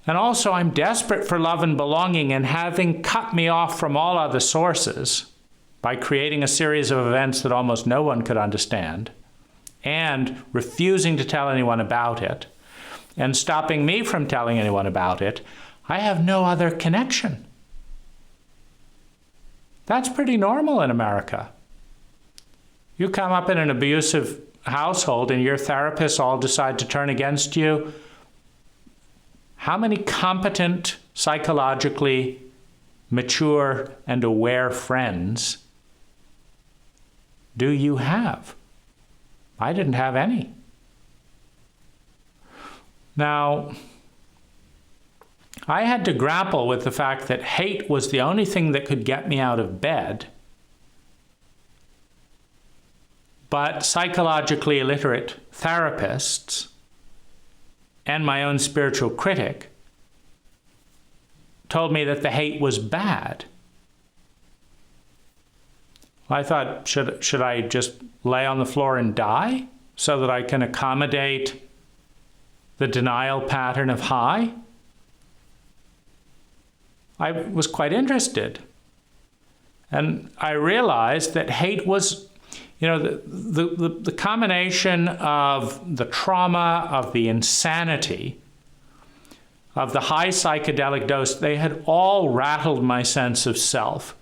and also I'm desperate for love and belonging, and having cut me off from all other sources by creating a series of events that almost no one could understand, and refusing to tell anyone about it, and stopping me from telling anyone about it, I have no other connection. That's pretty normal in America. You come up in an abusive household and your therapists all decide to turn against you. How many competent, psychologically mature and aware friends do you have? I didn't have any. Now, I had to grapple with the fact that hate was the only thing that could get me out of bed. But psychologically illiterate therapists and my own spiritual critic told me that the hate was bad. I thought, should I just lay on the floor and die? so that I can accommodate the denial pattern of high? I was quite interested. And I realized that hate was, the combination of the trauma, of the insanity, of the high psychedelic dose, they had all rattled my sense of self.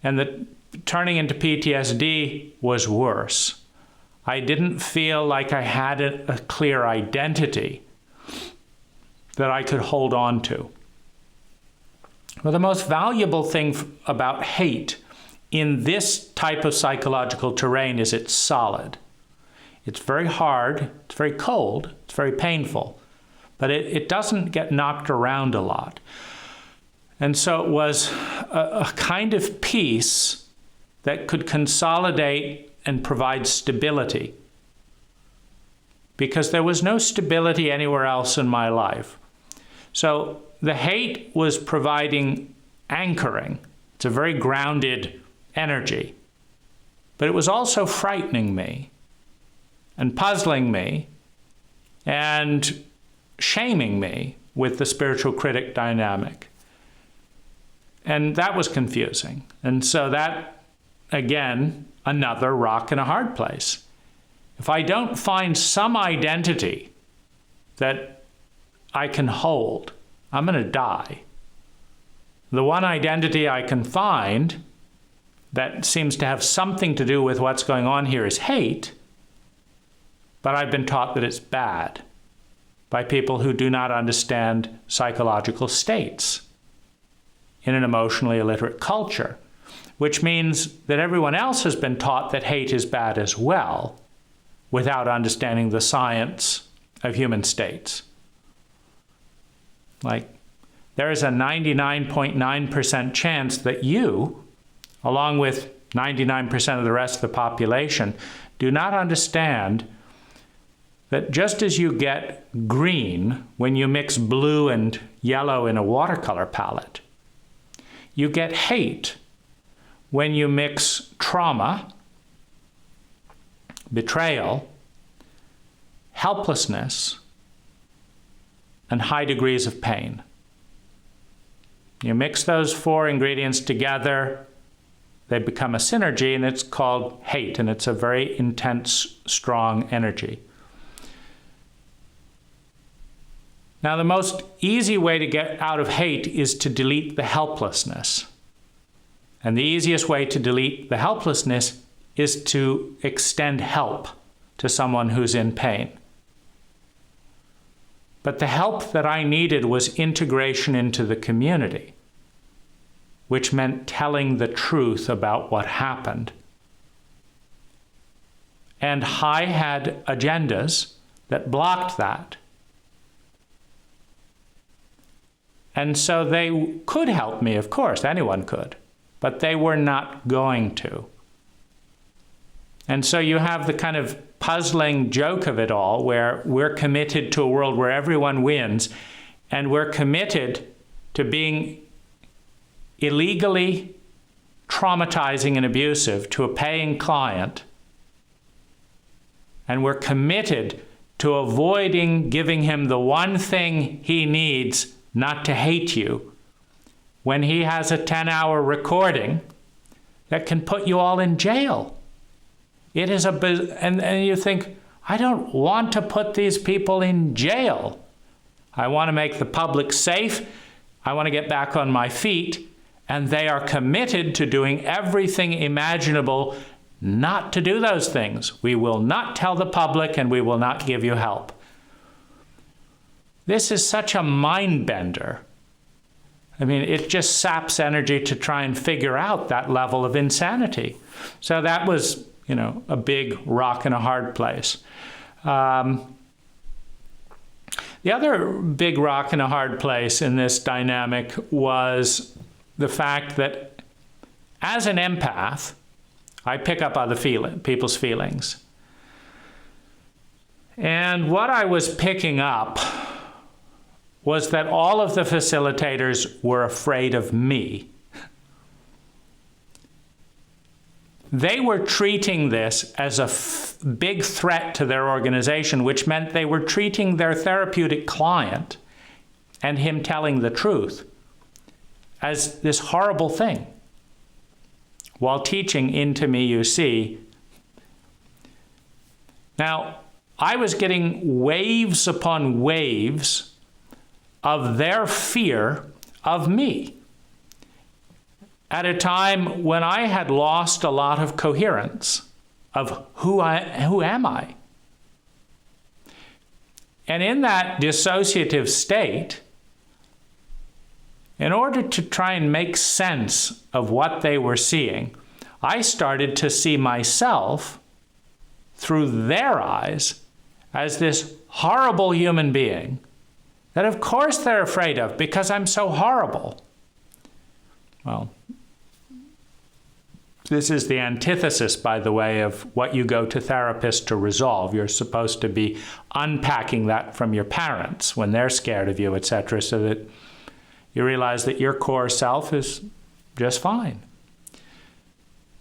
And that turning into PTSD was worse. I didn't feel like I had a clear identity that I could hold on to. Well, the most valuable thing about hate in this type of psychological terrain is it's solid. It's very hard, it's very cold, it's very painful, but it doesn't get knocked around a lot. And so it was a kind of peace that could consolidate and provide stability, because there was no stability anywhere else in my life. So the hate was providing anchoring. It's a very grounded energy. But it was also frightening me and puzzling me and shaming me with the spiritual critic dynamic. And that was confusing. And so that, again, another rock in a hard place. If I don't find some identity that I can hold, I'm going to die. The one identity I can find that seems to have something to do with what's going on here is hate, but I've been taught that it's bad by people who do not understand psychological states in an emotionally illiterate culture, which means that everyone else has been taught that hate is bad as well, without understanding the science of human states. Like, there is a 99.9% chance that you, along with 99% of the rest of the population, do not understand that just as you get green when you mix blue and yellow in a watercolor palette, you get hate when you mix trauma, betrayal, helplessness, and high degrees of pain. You mix those four ingredients together, they become a synergy, and it's called hate, and it's a very intense, strong energy. Now, the most easy way to get out of hate is to delete the helplessness. And the easiest way to delete the helplessness is to extend help to someone who's in pain. But the help that I needed was integration into the community, which meant telling the truth about what happened. And I had agendas that blocked that. And so they could help me, of course, anyone could, but they were not going to. And so you have the kind of puzzling joke of it all, where we're committed to a world where everyone wins, and we're committed to being illegally traumatizing and abusive to a paying client, and we're committed to avoiding giving him the one thing he needs not to hate you, when he has a 10-hour recording that can put you all in jail. It is and you think, I don't want to put these people in jail. I want to make the public safe. I want to get back on my feet. And they are committed to doing everything imaginable not to do those things. We will not tell the public, and we will not give you help. This is such a mind bender. I mean, it just saps energy to try and figure out that level of insanity. So that was, a big rock in a hard place. The other big rock in a hard place in this dynamic was the fact that as an empath, I pick up other people's feelings. And what I was picking up was that all of the facilitators were afraid of me. they were treating this as a big threat to their organization, which meant they were treating their therapeutic client and him telling the truth as this horrible thing. While teaching Into Me You See, now, I was getting waves upon waves of their fear of me at a time when I had lost a lot of coherence of who am I? And in that dissociative state, in order to try and make sense of what they were seeing, I started to see myself through their eyes as this horrible human being that of course they're afraid of because I'm so horrible. Well, this is the antithesis, by the way, of what you go to therapists to resolve. You're supposed to be unpacking that from your parents when they're scared of you, etc., so that you realize that your core self is just fine.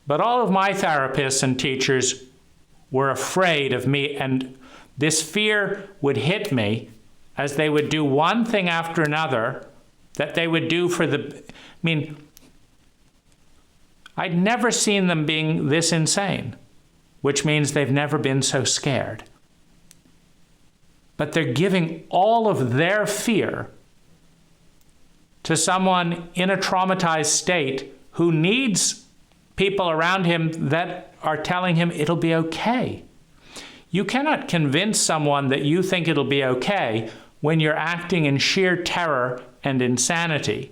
But all of my therapists and teachers were afraid of me, and this fear would hit me as they would do one thing after another that they would do for I'd never seen them being this insane, which means they've never been so scared. But they're giving all of their fear to someone in a traumatized state who needs people around him that are telling him it'll be okay. You cannot convince someone that you think it'll be okay when you're acting in sheer terror and insanity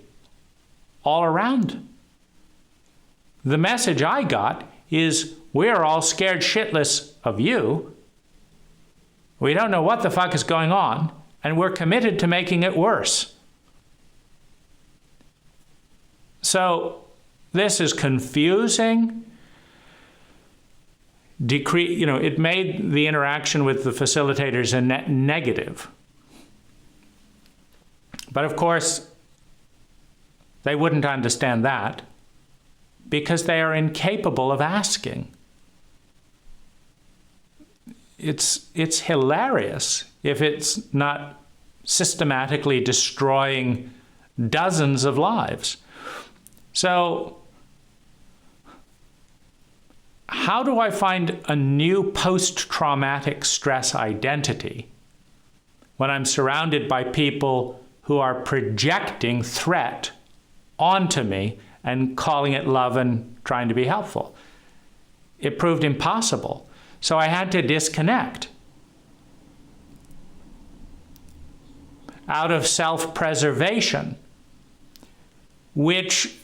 all around. The message I got is, we're all scared shitless of you. We don't know what the fuck is going on, and we're committed to making it worse. So this is confusing. It made the interaction with the facilitators a net negative. But of course, they wouldn't understand that because they are incapable of asking. It's hilarious if it's not systematically destroying dozens of lives. So, how do I find a new post-traumatic stress identity when I'm surrounded by people who are projecting threat onto me and calling it love and trying to be helpful? It proved impossible. So I had to disconnect out of self-preservation, which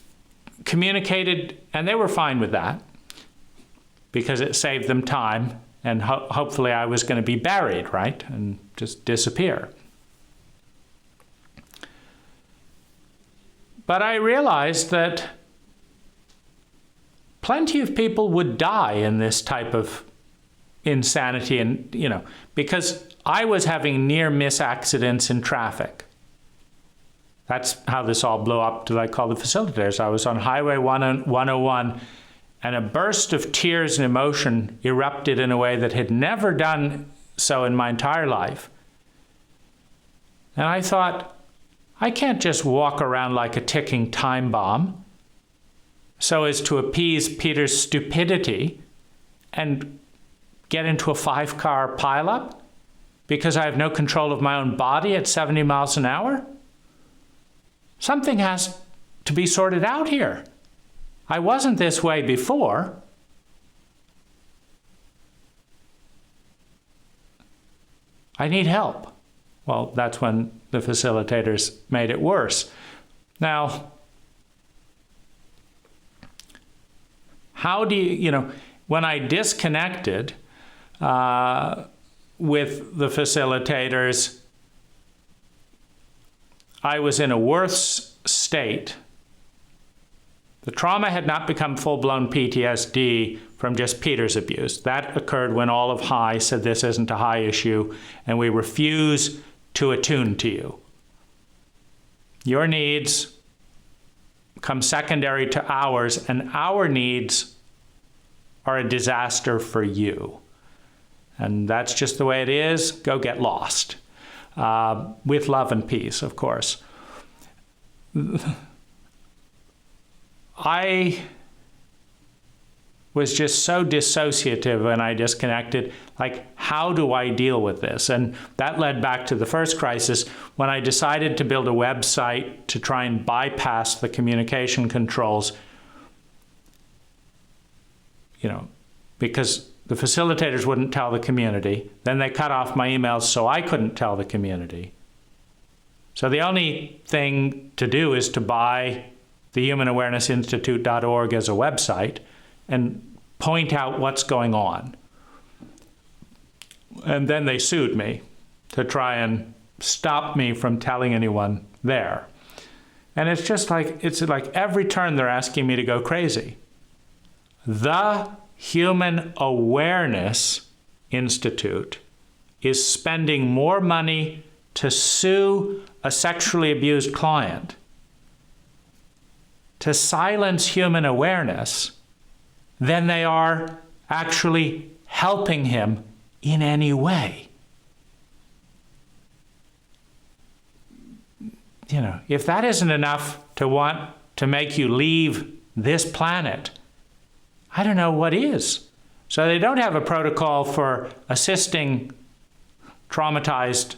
communicated, and they were fine with that because it saved them time, and hopefully I was going to be buried, right, and just disappear. But I realized that plenty of people would die in this type of insanity, and because I was having near-miss accidents in traffic. That's how this all blew up to I call the facilitators. I was on Highway 101, and a burst of tears and emotion erupted in a way that had never done so in my entire life. And I thought, I can't just walk around like a ticking time bomb so as to appease Peter's stupidity and get into a 5-car pileup because I have no control of my own body at 70 miles an hour. Something has to be sorted out here. I wasn't this way before. I need help. Well, that's when the facilitators made it worse. Now, how do when I disconnected with the facilitators, I was in a worse state. The trauma had not become full-blown PTSD from just Peter's abuse. That occurred when all of high said this isn't a high issue, and we refuse to attune to you. Your needs come secondary to ours, and our needs are a disaster for you. And that's just the way it is. Go get lost. With love and peace, of course. I was just so dissociative when I disconnected. Like, how do I deal with this? And that led back to the first crisis when I decided to build a website to try and bypass the communication controls, because the facilitators wouldn't tell the community. Then they cut off my emails so I couldn't tell the community. So the only thing to do is to buy the humanawarenessinstitute.org as a website and point out what's going on. And then they sued me to try and stop me from telling anyone there. And it's like every turn they're asking me to go crazy. The Human Awareness Institute is spending more money to sue a sexually abused client, to silence human awareness, than they are actually helping him in any way. If that isn't enough to want to make you leave this planet, I don't know what is. So they don't have a protocol for assisting traumatized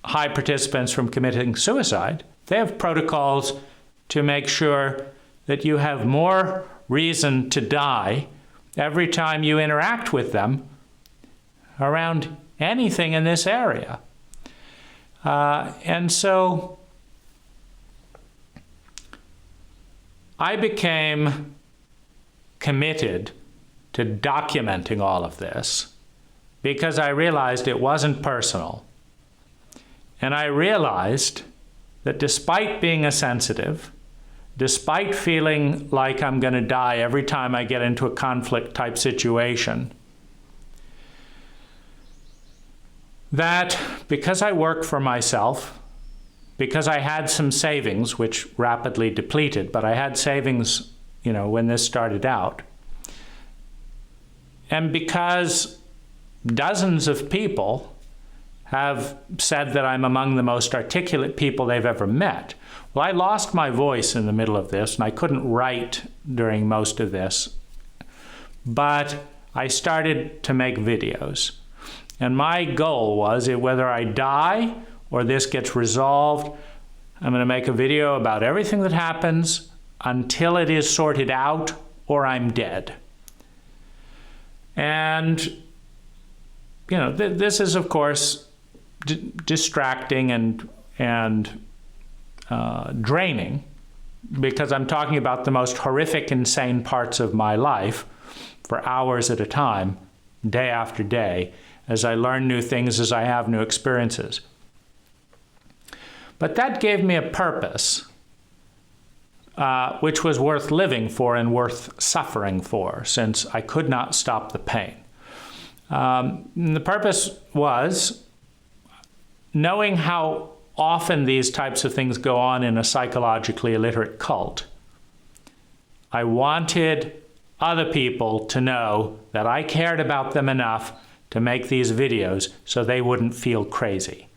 high participants from committing suicide. They have protocols to make sure that you have more reason to die every time you interact with them around anything in this area. And so I became committed to documenting all of this because I realized it wasn't personal. And I realized that despite being a sensitive, despite feeling like I'm going to die every time I get into a conflict type situation, that because I work for myself, because I had some savings, which rapidly depleted, but I had savings, when this started out, and because dozens of people have said that I'm among the most articulate people they've ever met. Well, I lost my voice in the middle of this, and I couldn't write during most of this. But I started to make videos. And my goal was that whether I die or this gets resolved, I'm going to make a video about everything that happens until it is sorted out or I'm dead. And, this is, of course, distracting and draining, because I'm talking about the most horrific, insane parts of my life for hours at a time, day after day, as I learn new things, as I have new experiences. But that gave me a purpose, which was worth living for and worth suffering for, since I could not stop the pain. The purpose was knowing how often these types of things go on in a psychologically illiterate cult. I wanted other people to know that I cared about them enough to make these videos so they wouldn't feel crazy.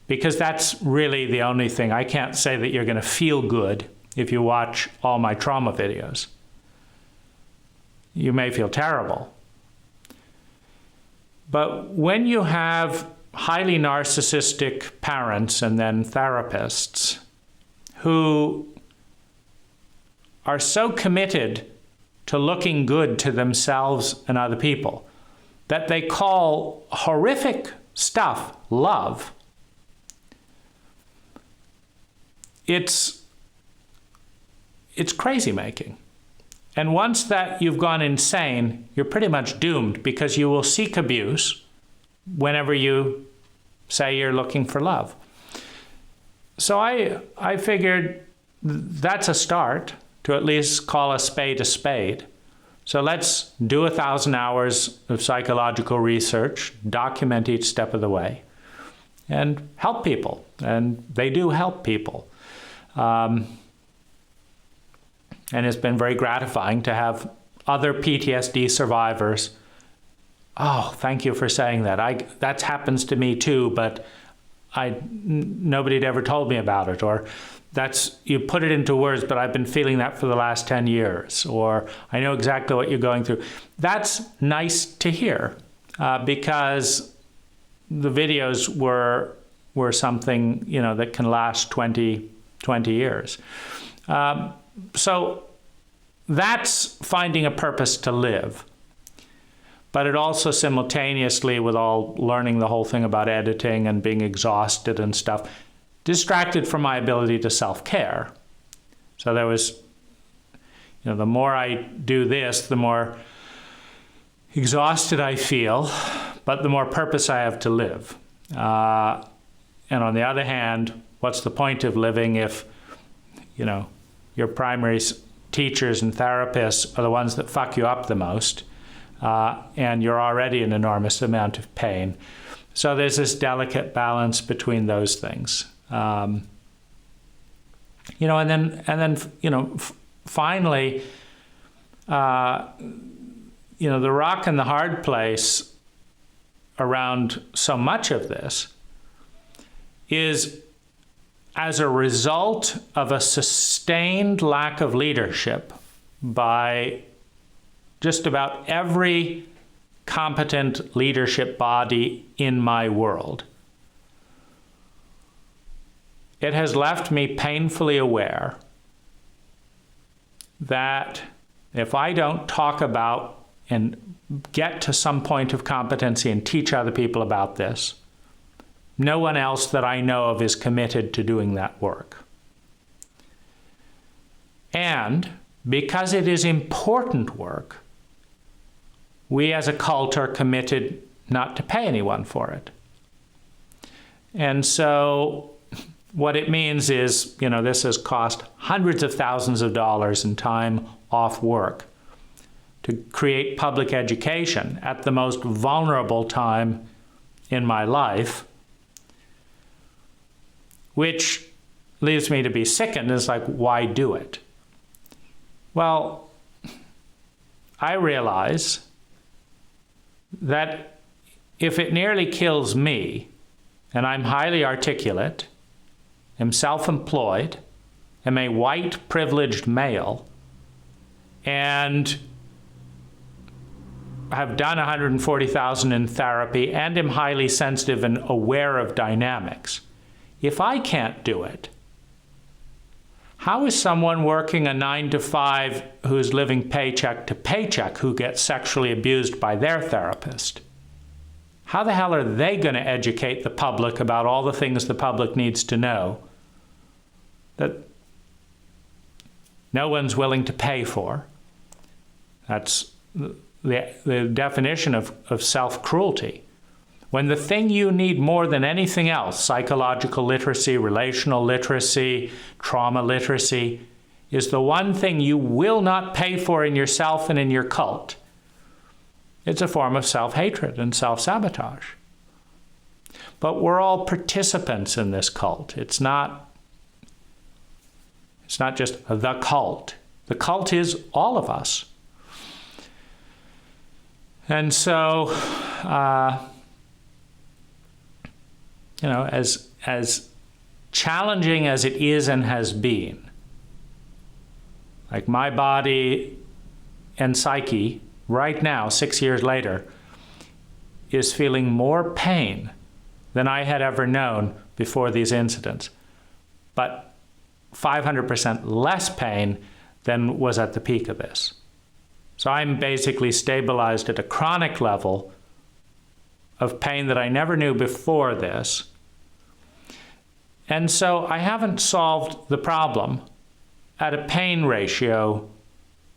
Because that's really the only thing. I can't say that you're going to feel good if you watch all my trauma videos. You may feel terrible. But when you have highly narcissistic parents and then therapists who are so committed to looking good to themselves and other people that they call horrific stuff love, it's crazy making. And once that you've gone insane, you're pretty much doomed, because you will seek abuse whenever you say you're looking for love. So I figured that's a start to at least call a spade a spade. So let's do 1,000 hours of psychological research, document each step of the way, and help people. And they do help people. And And it's been very gratifying to have other PTSD survivors. Oh, thank you for saying that. That happens to me too, but nobody had ever told me about it. Or you put it into words, but I've been feeling that for the last 10 years. Or I know exactly what you're going through. That's nice to hear because the videos were something, that can last 20 years. So that's finding a purpose to live. But it also simultaneously, with all learning the whole thing about editing and being exhausted and stuff, distracted from my ability to self-care. So there was, the more I do this, the more exhausted I feel, but the more purpose I have to live. And on the other hand, what's the point of living if, your primary teachers and therapists are the ones that fuck you up the most, and you're already in an enormous amount of pain. So there's this delicate balance between those things. And then finally, the rock and the hard place around so much of this is as a result of a sustained lack of leadership by just about every competent leadership body in my world. It has left me painfully aware that if I don't talk about and get to some point of competency and teach other people about this, no one else that I know of is committed to doing that work. And because it is important work, we as a cult are committed not to pay anyone for it. And so what it means is, this has cost hundreds of thousands of dollars in time off work to create public education at the most vulnerable time in my life, which leaves me to be sickened. It's like, why do it? Well, I realize that if it nearly kills me, and I'm highly articulate, am self-employed, am a white privileged male, and have done 140,000 in therapy, and am highly sensitive and aware of dynamics, if I can't do it, how is someone working a 9-to-5 who's living paycheck to paycheck who gets sexually abused by their therapist? How the hell are they going to educate the public about all the things the public needs to know that no one's willing to pay for? That's the definition of self-cruelty. When the thing you need more than anything else, psychological literacy, relational literacy, trauma literacy, is the one thing you will not pay for in yourself and in your cult, it's a form of self-hatred and self-sabotage. But we're all participants in this cult. It's not just the cult. The cult is all of us. And so, as challenging as it is and has been, like my body and psyche right now, 6 years later, is feeling more pain than I had ever known before these incidents, but 500% less pain than was at the peak of this. So I'm basically stabilized at a chronic level of pain that I never knew before this. And so I haven't solved the problem at a pain ratio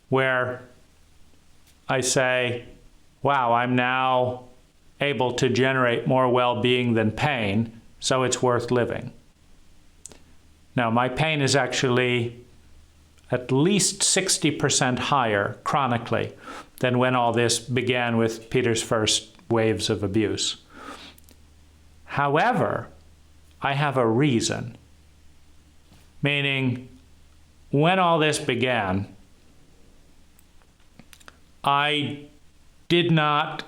where I say, wow, I'm now able to generate more well-being than pain, so it's worth living. Now, my pain is actually at least 60% higher chronically than when all this began with Peter's first waves of abuse. However, I have a reason. Meaning, when all this began, I did not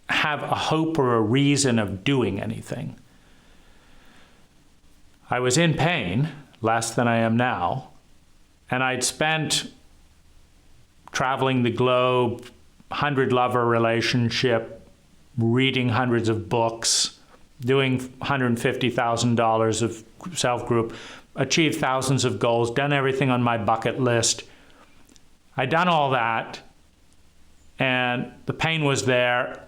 have a hope or a reason of doing anything. I was in pain, less than I am now, and I'd spent traveling the globe, 100-lover relationship, reading hundreds of books, doing $150,000 of self-group, achieved thousands of goals, done everything on my bucket list. I'd done all that, and the pain was there,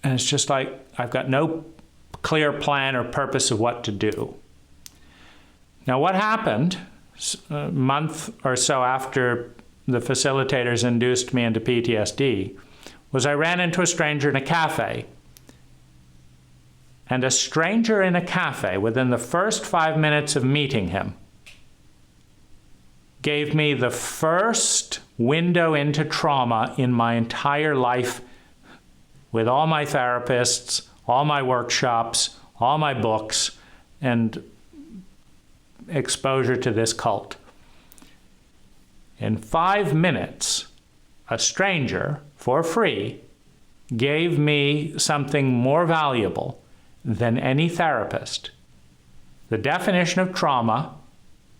and it's just like I've got no clear plan or purpose of what to do. Now, what happened a month or so after the facilitators induced me into PTSD was I ran into a stranger in a cafe. And a stranger in a cafe, within the first 5 minutes of meeting him, gave me the first window into trauma in my entire life, with all my therapists, all my workshops, all my books, and exposure to this cult. In 5 minutes, a stranger, for free, gave me something more valuable than any therapist: the definition of trauma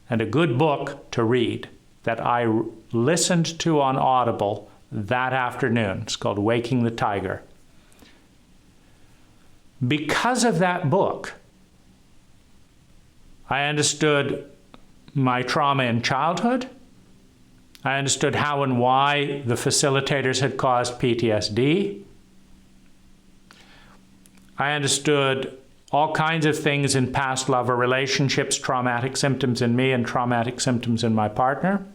and a good book to read that I listened to on Audible that afternoon. It's called Waking the Tiger. Because of that book, I understood my trauma in childhood. I understood how and why the facilitators had caused PTSD. I understood all kinds of things in past lover relationships, traumatic symptoms in me and traumatic symptoms in my partner.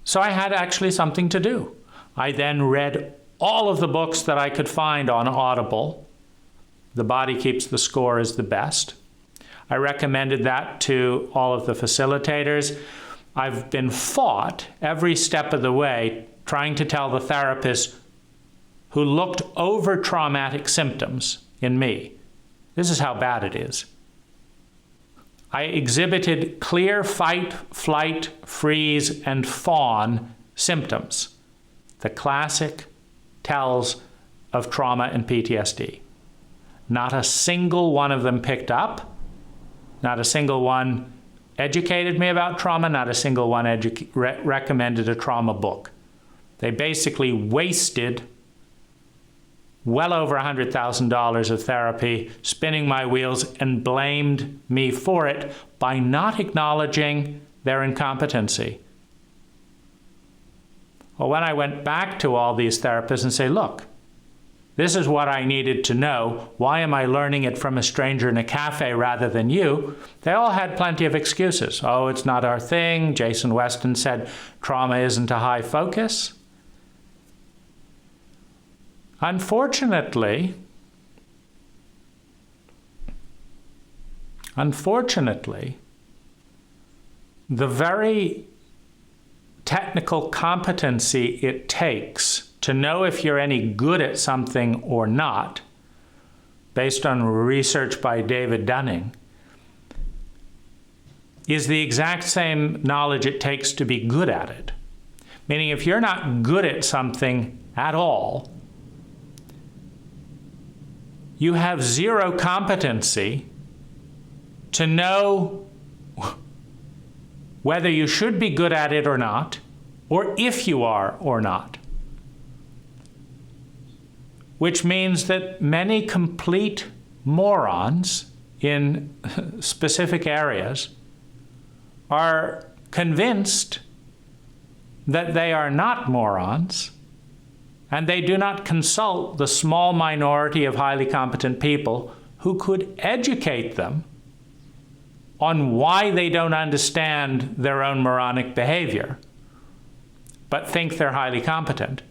So I had actually something to do. I then read all of the books that I could find on Audible. The Body Keeps the Score is the best. I recommended that to all of the facilitators. I've been fought every step of the way trying to tell the therapist who looked over traumatic symptoms in me, this is how bad it is. I exhibited clear fight, flight, freeze, and fawn symptoms, the classic tells of trauma and PTSD. Not a single one of them picked up, not a single one educated me about trauma, not a single one recommended a trauma book. They basically wasted well over $100,000 of therapy, spinning my wheels, and blamed me for it by not acknowledging their incompetency. Well, when I went back to all these therapists and say, look, this is what I needed to know. Why am I learning it from a stranger in a cafe rather than you? They all had plenty of excuses. Oh, it's not our thing. Jason Weston said trauma isn't a high focus. Unfortunately, the very technical competency it takes to know if you're any good at something or not, based on research by David Dunning, is the exact same knowledge it takes to be good at it. Meaning if you're not good at something at all, you have zero competency to know whether you should be good at it or not, or if you are or not. Which means that many complete morons in specific areas are convinced that they are not morons, and they do not consult the small minority of highly competent people who could educate them on why they don't understand their own moronic behavior, but think they're highly competent.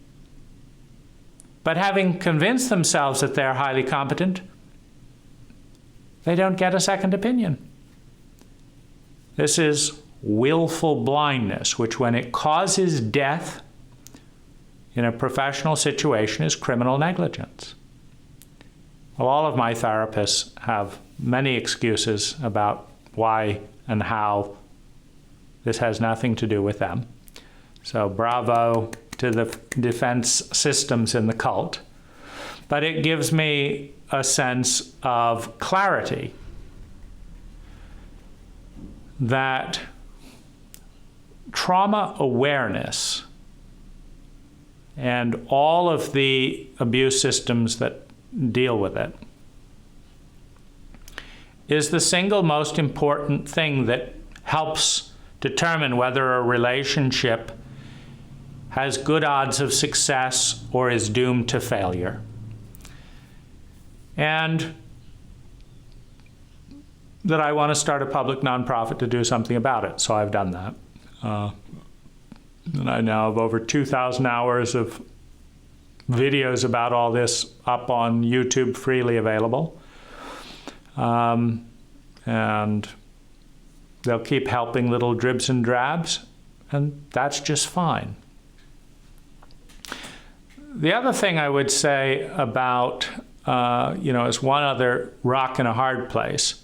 But having convinced themselves that they're highly competent, they don't get a second opinion. This is willful blindness, which when it causes death in a professional situation is criminal negligence. Well, all of my therapists have many excuses about why and how this has nothing to do with them. So bravo to the defense systems in the cult. But it gives me a sense of clarity that trauma awareness and all of the abuse systems that deal with it is the single most important thing that helps determine whether a relationship has good odds of success or is doomed to failure. And that I want to start a public nonprofit to do something about it. So I've done that. And I now have over 2,000 hours of videos about all this up on YouTube, freely available. And they'll keep helping little dribs and drabs, and that's just fine. The other thing I would say about, as one other rock in a hard place,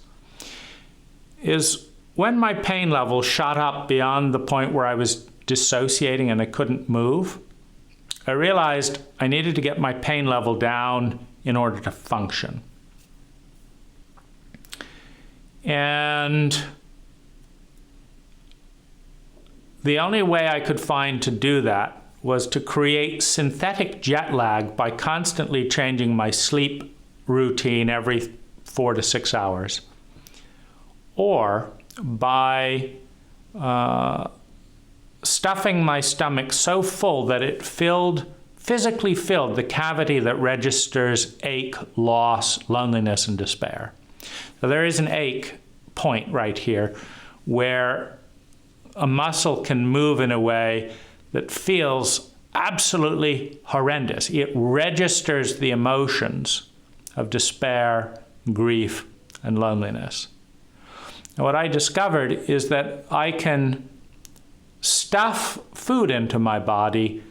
is when my pain level shot up beyond the point where I was dissociating and I couldn't move, I realized I needed to get my pain level down in order to function. And the only way I could find to do that was to create synthetic jet lag by constantly changing my sleep routine every 4 to 6 hours, or by stuffing my stomach so full that it physically filled the cavity that registers ache, loss, loneliness, and despair. So there is an ache point right here where a muscle can move in a way that feels absolutely horrendous. It registers the emotions of despair, grief, and loneliness. And what I discovered is that I can stuff food into my body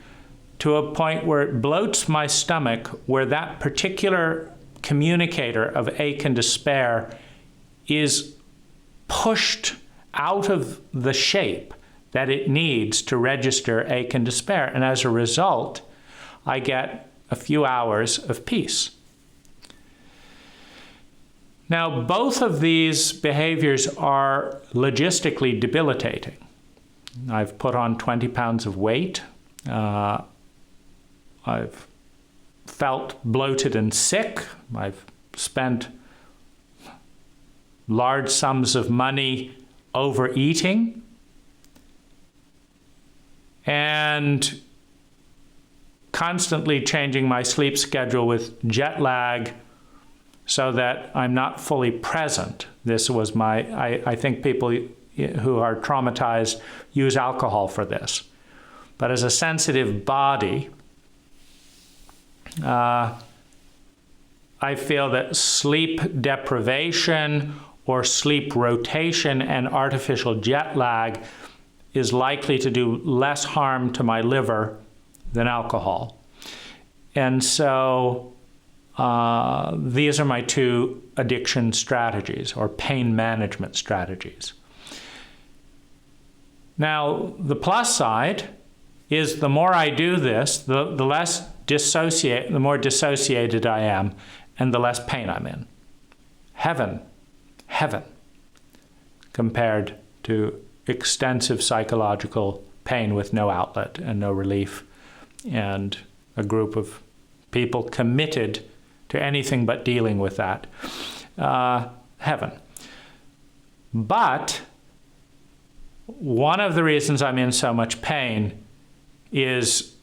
to a point where it bloats my stomach, where that particular communicator of ache and despair is pushed out of the shape that it needs to register ache and despair. And as a result, I get a few hours of peace. Now, both of these behaviors are logistically debilitating. I've put on 20 pounds of weight. I've felt bloated and sick. I've spent large sums of money overeating. And constantly changing my sleep schedule with jet lag so that I'm not fully present. This was I think people who are traumatized use alcohol for this. But as a sensitive body, I feel that sleep deprivation or sleep rotation and artificial jet lag is likely to do less harm to my liver than alcohol. And so these are my two addiction strategies or pain management strategies. Now, the plus side is the more I do this, the more dissociated I am, and the less pain I'm in. Heaven, compared to extensive psychological pain with no outlet and no relief, and a group of people committed to anything but dealing with that. Heaven. But one of the reasons I'm in so much pain is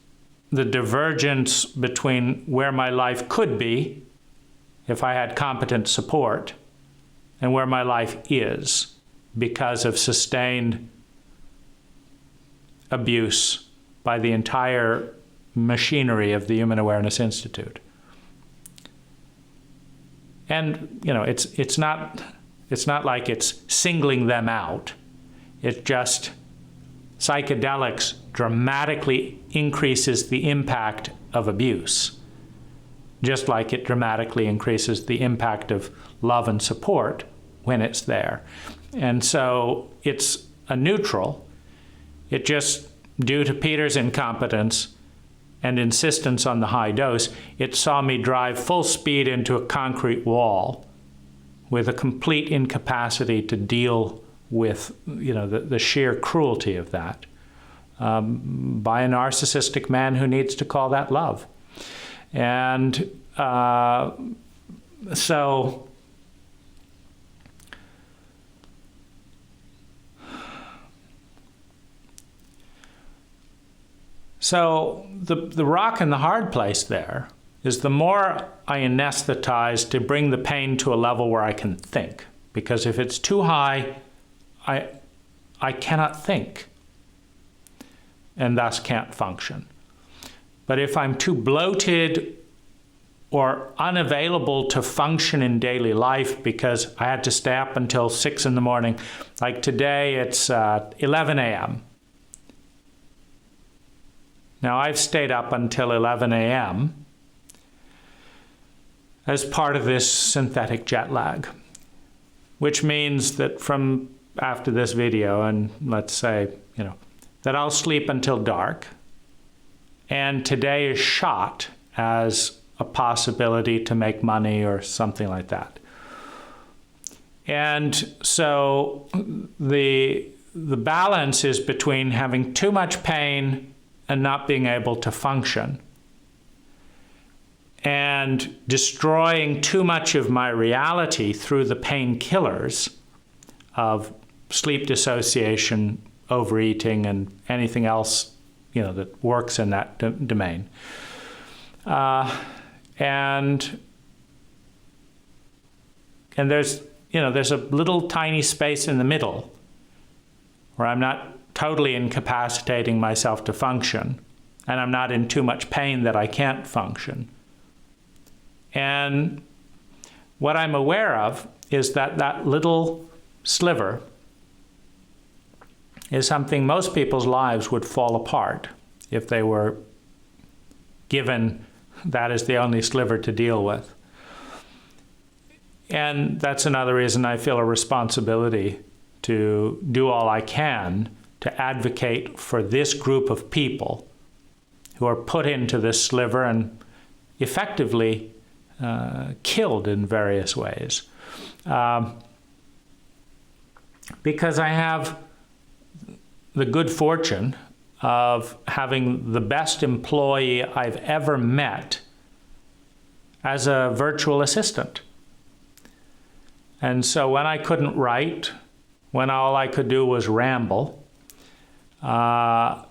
the divergence between where my life could be if I had competent support and where my life is because of sustained abuse by the entire machinery of the Human Awareness Institute. And it's not like it's singling them out. It's just psychedelics dramatically increases the impact of abuse, just like it dramatically increases the impact of love and support when it's there. And so it's a neutral. It just due to Peter's incompetence and insistence on the high dose, it saw me drive full speed into a concrete wall with a complete incapacity to deal with, the sheer cruelty of that, by a narcissistic man who needs to call that love. And so the rock and the hard place there is the more I anesthetize to bring the pain to a level where I can think. Because if it's too high, I cannot think and thus can't function. But if I'm too bloated or unavailable to function in daily life because I had to stay up until 6 in the morning, like today it's 11 a.m. Now I've stayed up until 11 a.m. as part of this synthetic jet lag, which means that from after this video, and let's say, that I'll sleep until dark, and today is shot as a possibility to make money or something like that. And so the balance is between having too much pain and not being able to function, and destroying too much of my reality through the painkillers of sleep dissociation, overeating, and anything else that works in that domain. And there's a little tiny space in the middle where I'm not totally incapacitating myself to function, and I'm not in too much pain that I can't function. And what I'm aware of is that little sliver is something most people's lives would fall apart if they were given that as the only sliver to deal with. And that's another reason I feel a responsibility to do all I can to advocate for this group of people who are put into this sliver and effectively killed in various ways. Because I have the good fortune of having the best employee I've ever met as a virtual assistant. And so when I couldn't write, when all I could do was ramble, my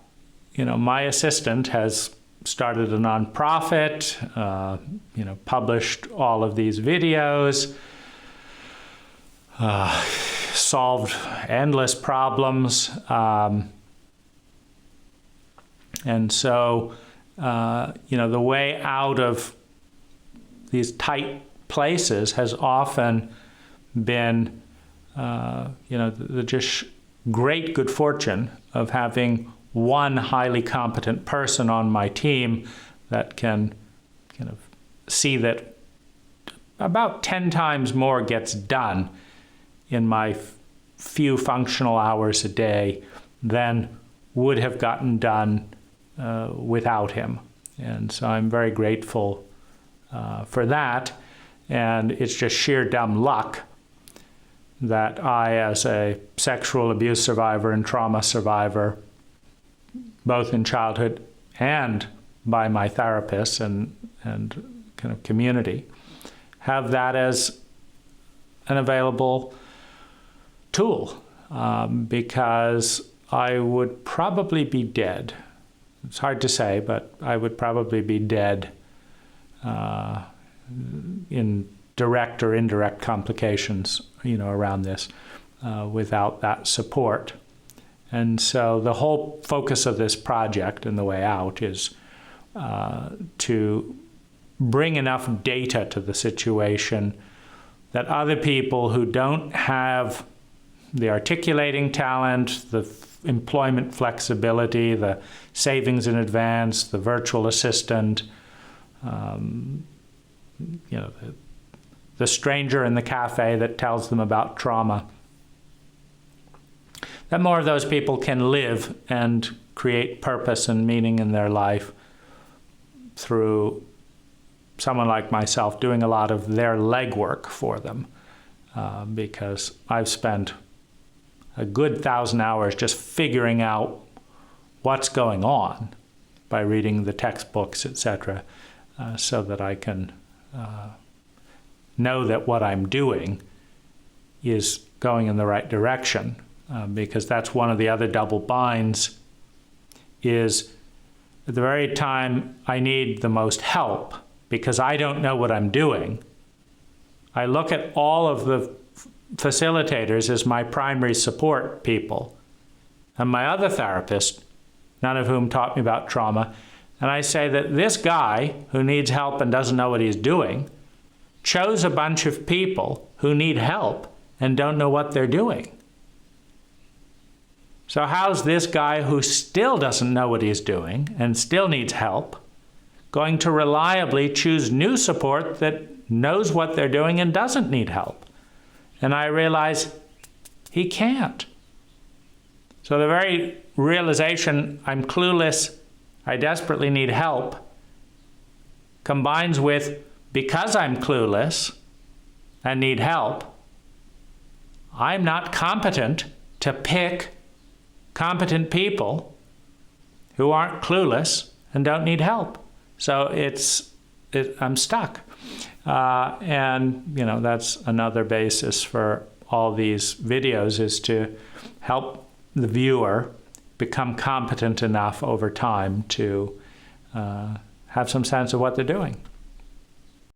assistant has started a nonprofit, published all of these videos, solved endless problems. And so, the way out of these tight places has often been, the just great good fortune of having one highly competent person on my team that can kind of see that about 10 times more gets done in my few functional hours a day than would have gotten done without him. And so I'm very grateful for that. And it's just sheer dumb luck that I, as a sexual abuse survivor and trauma survivor, both in childhood and by my therapists and kind of community, have that as an available tool, because I would probably be dead. It's hard to say, but I would probably be dead in direct or indirect complications, around this, without that support. And so the whole focus of this project and the way out is to bring enough data to the situation that other people who don't have the articulating talent, the employment flexibility, the savings in advance, the virtual assistant, the stranger in the cafe that tells them about trauma, that more of those people can live and create purpose and meaning in their life through someone like myself doing a lot of their legwork for them, because I've spent a good 1,000 hours just figuring out what's going on by reading the textbooks, etc., so that I can know that what I'm doing is going in the right direction, because that's one of the other double binds, is at the very time I need the most help because I don't know what I'm doing, I look at all of the facilitators as my primary support people and my other therapist, none of whom taught me about trauma, and I say that this guy who needs help and doesn't know what he's doing chose a bunch of people who need help and don't know what they're doing. So how's this guy who still doesn't know what he's doing and still needs help going to reliably choose new support that knows what they're doing and doesn't need help? And I realize he can't. So the very realization I'm clueless, I desperately need help, combines with, because I'm clueless and need help, I'm not competent to pick competent people who aren't clueless and don't need help. So I'm stuck. And that's another basis for all these videos, is to help the viewer become competent enough over time to have some sense of what they're doing.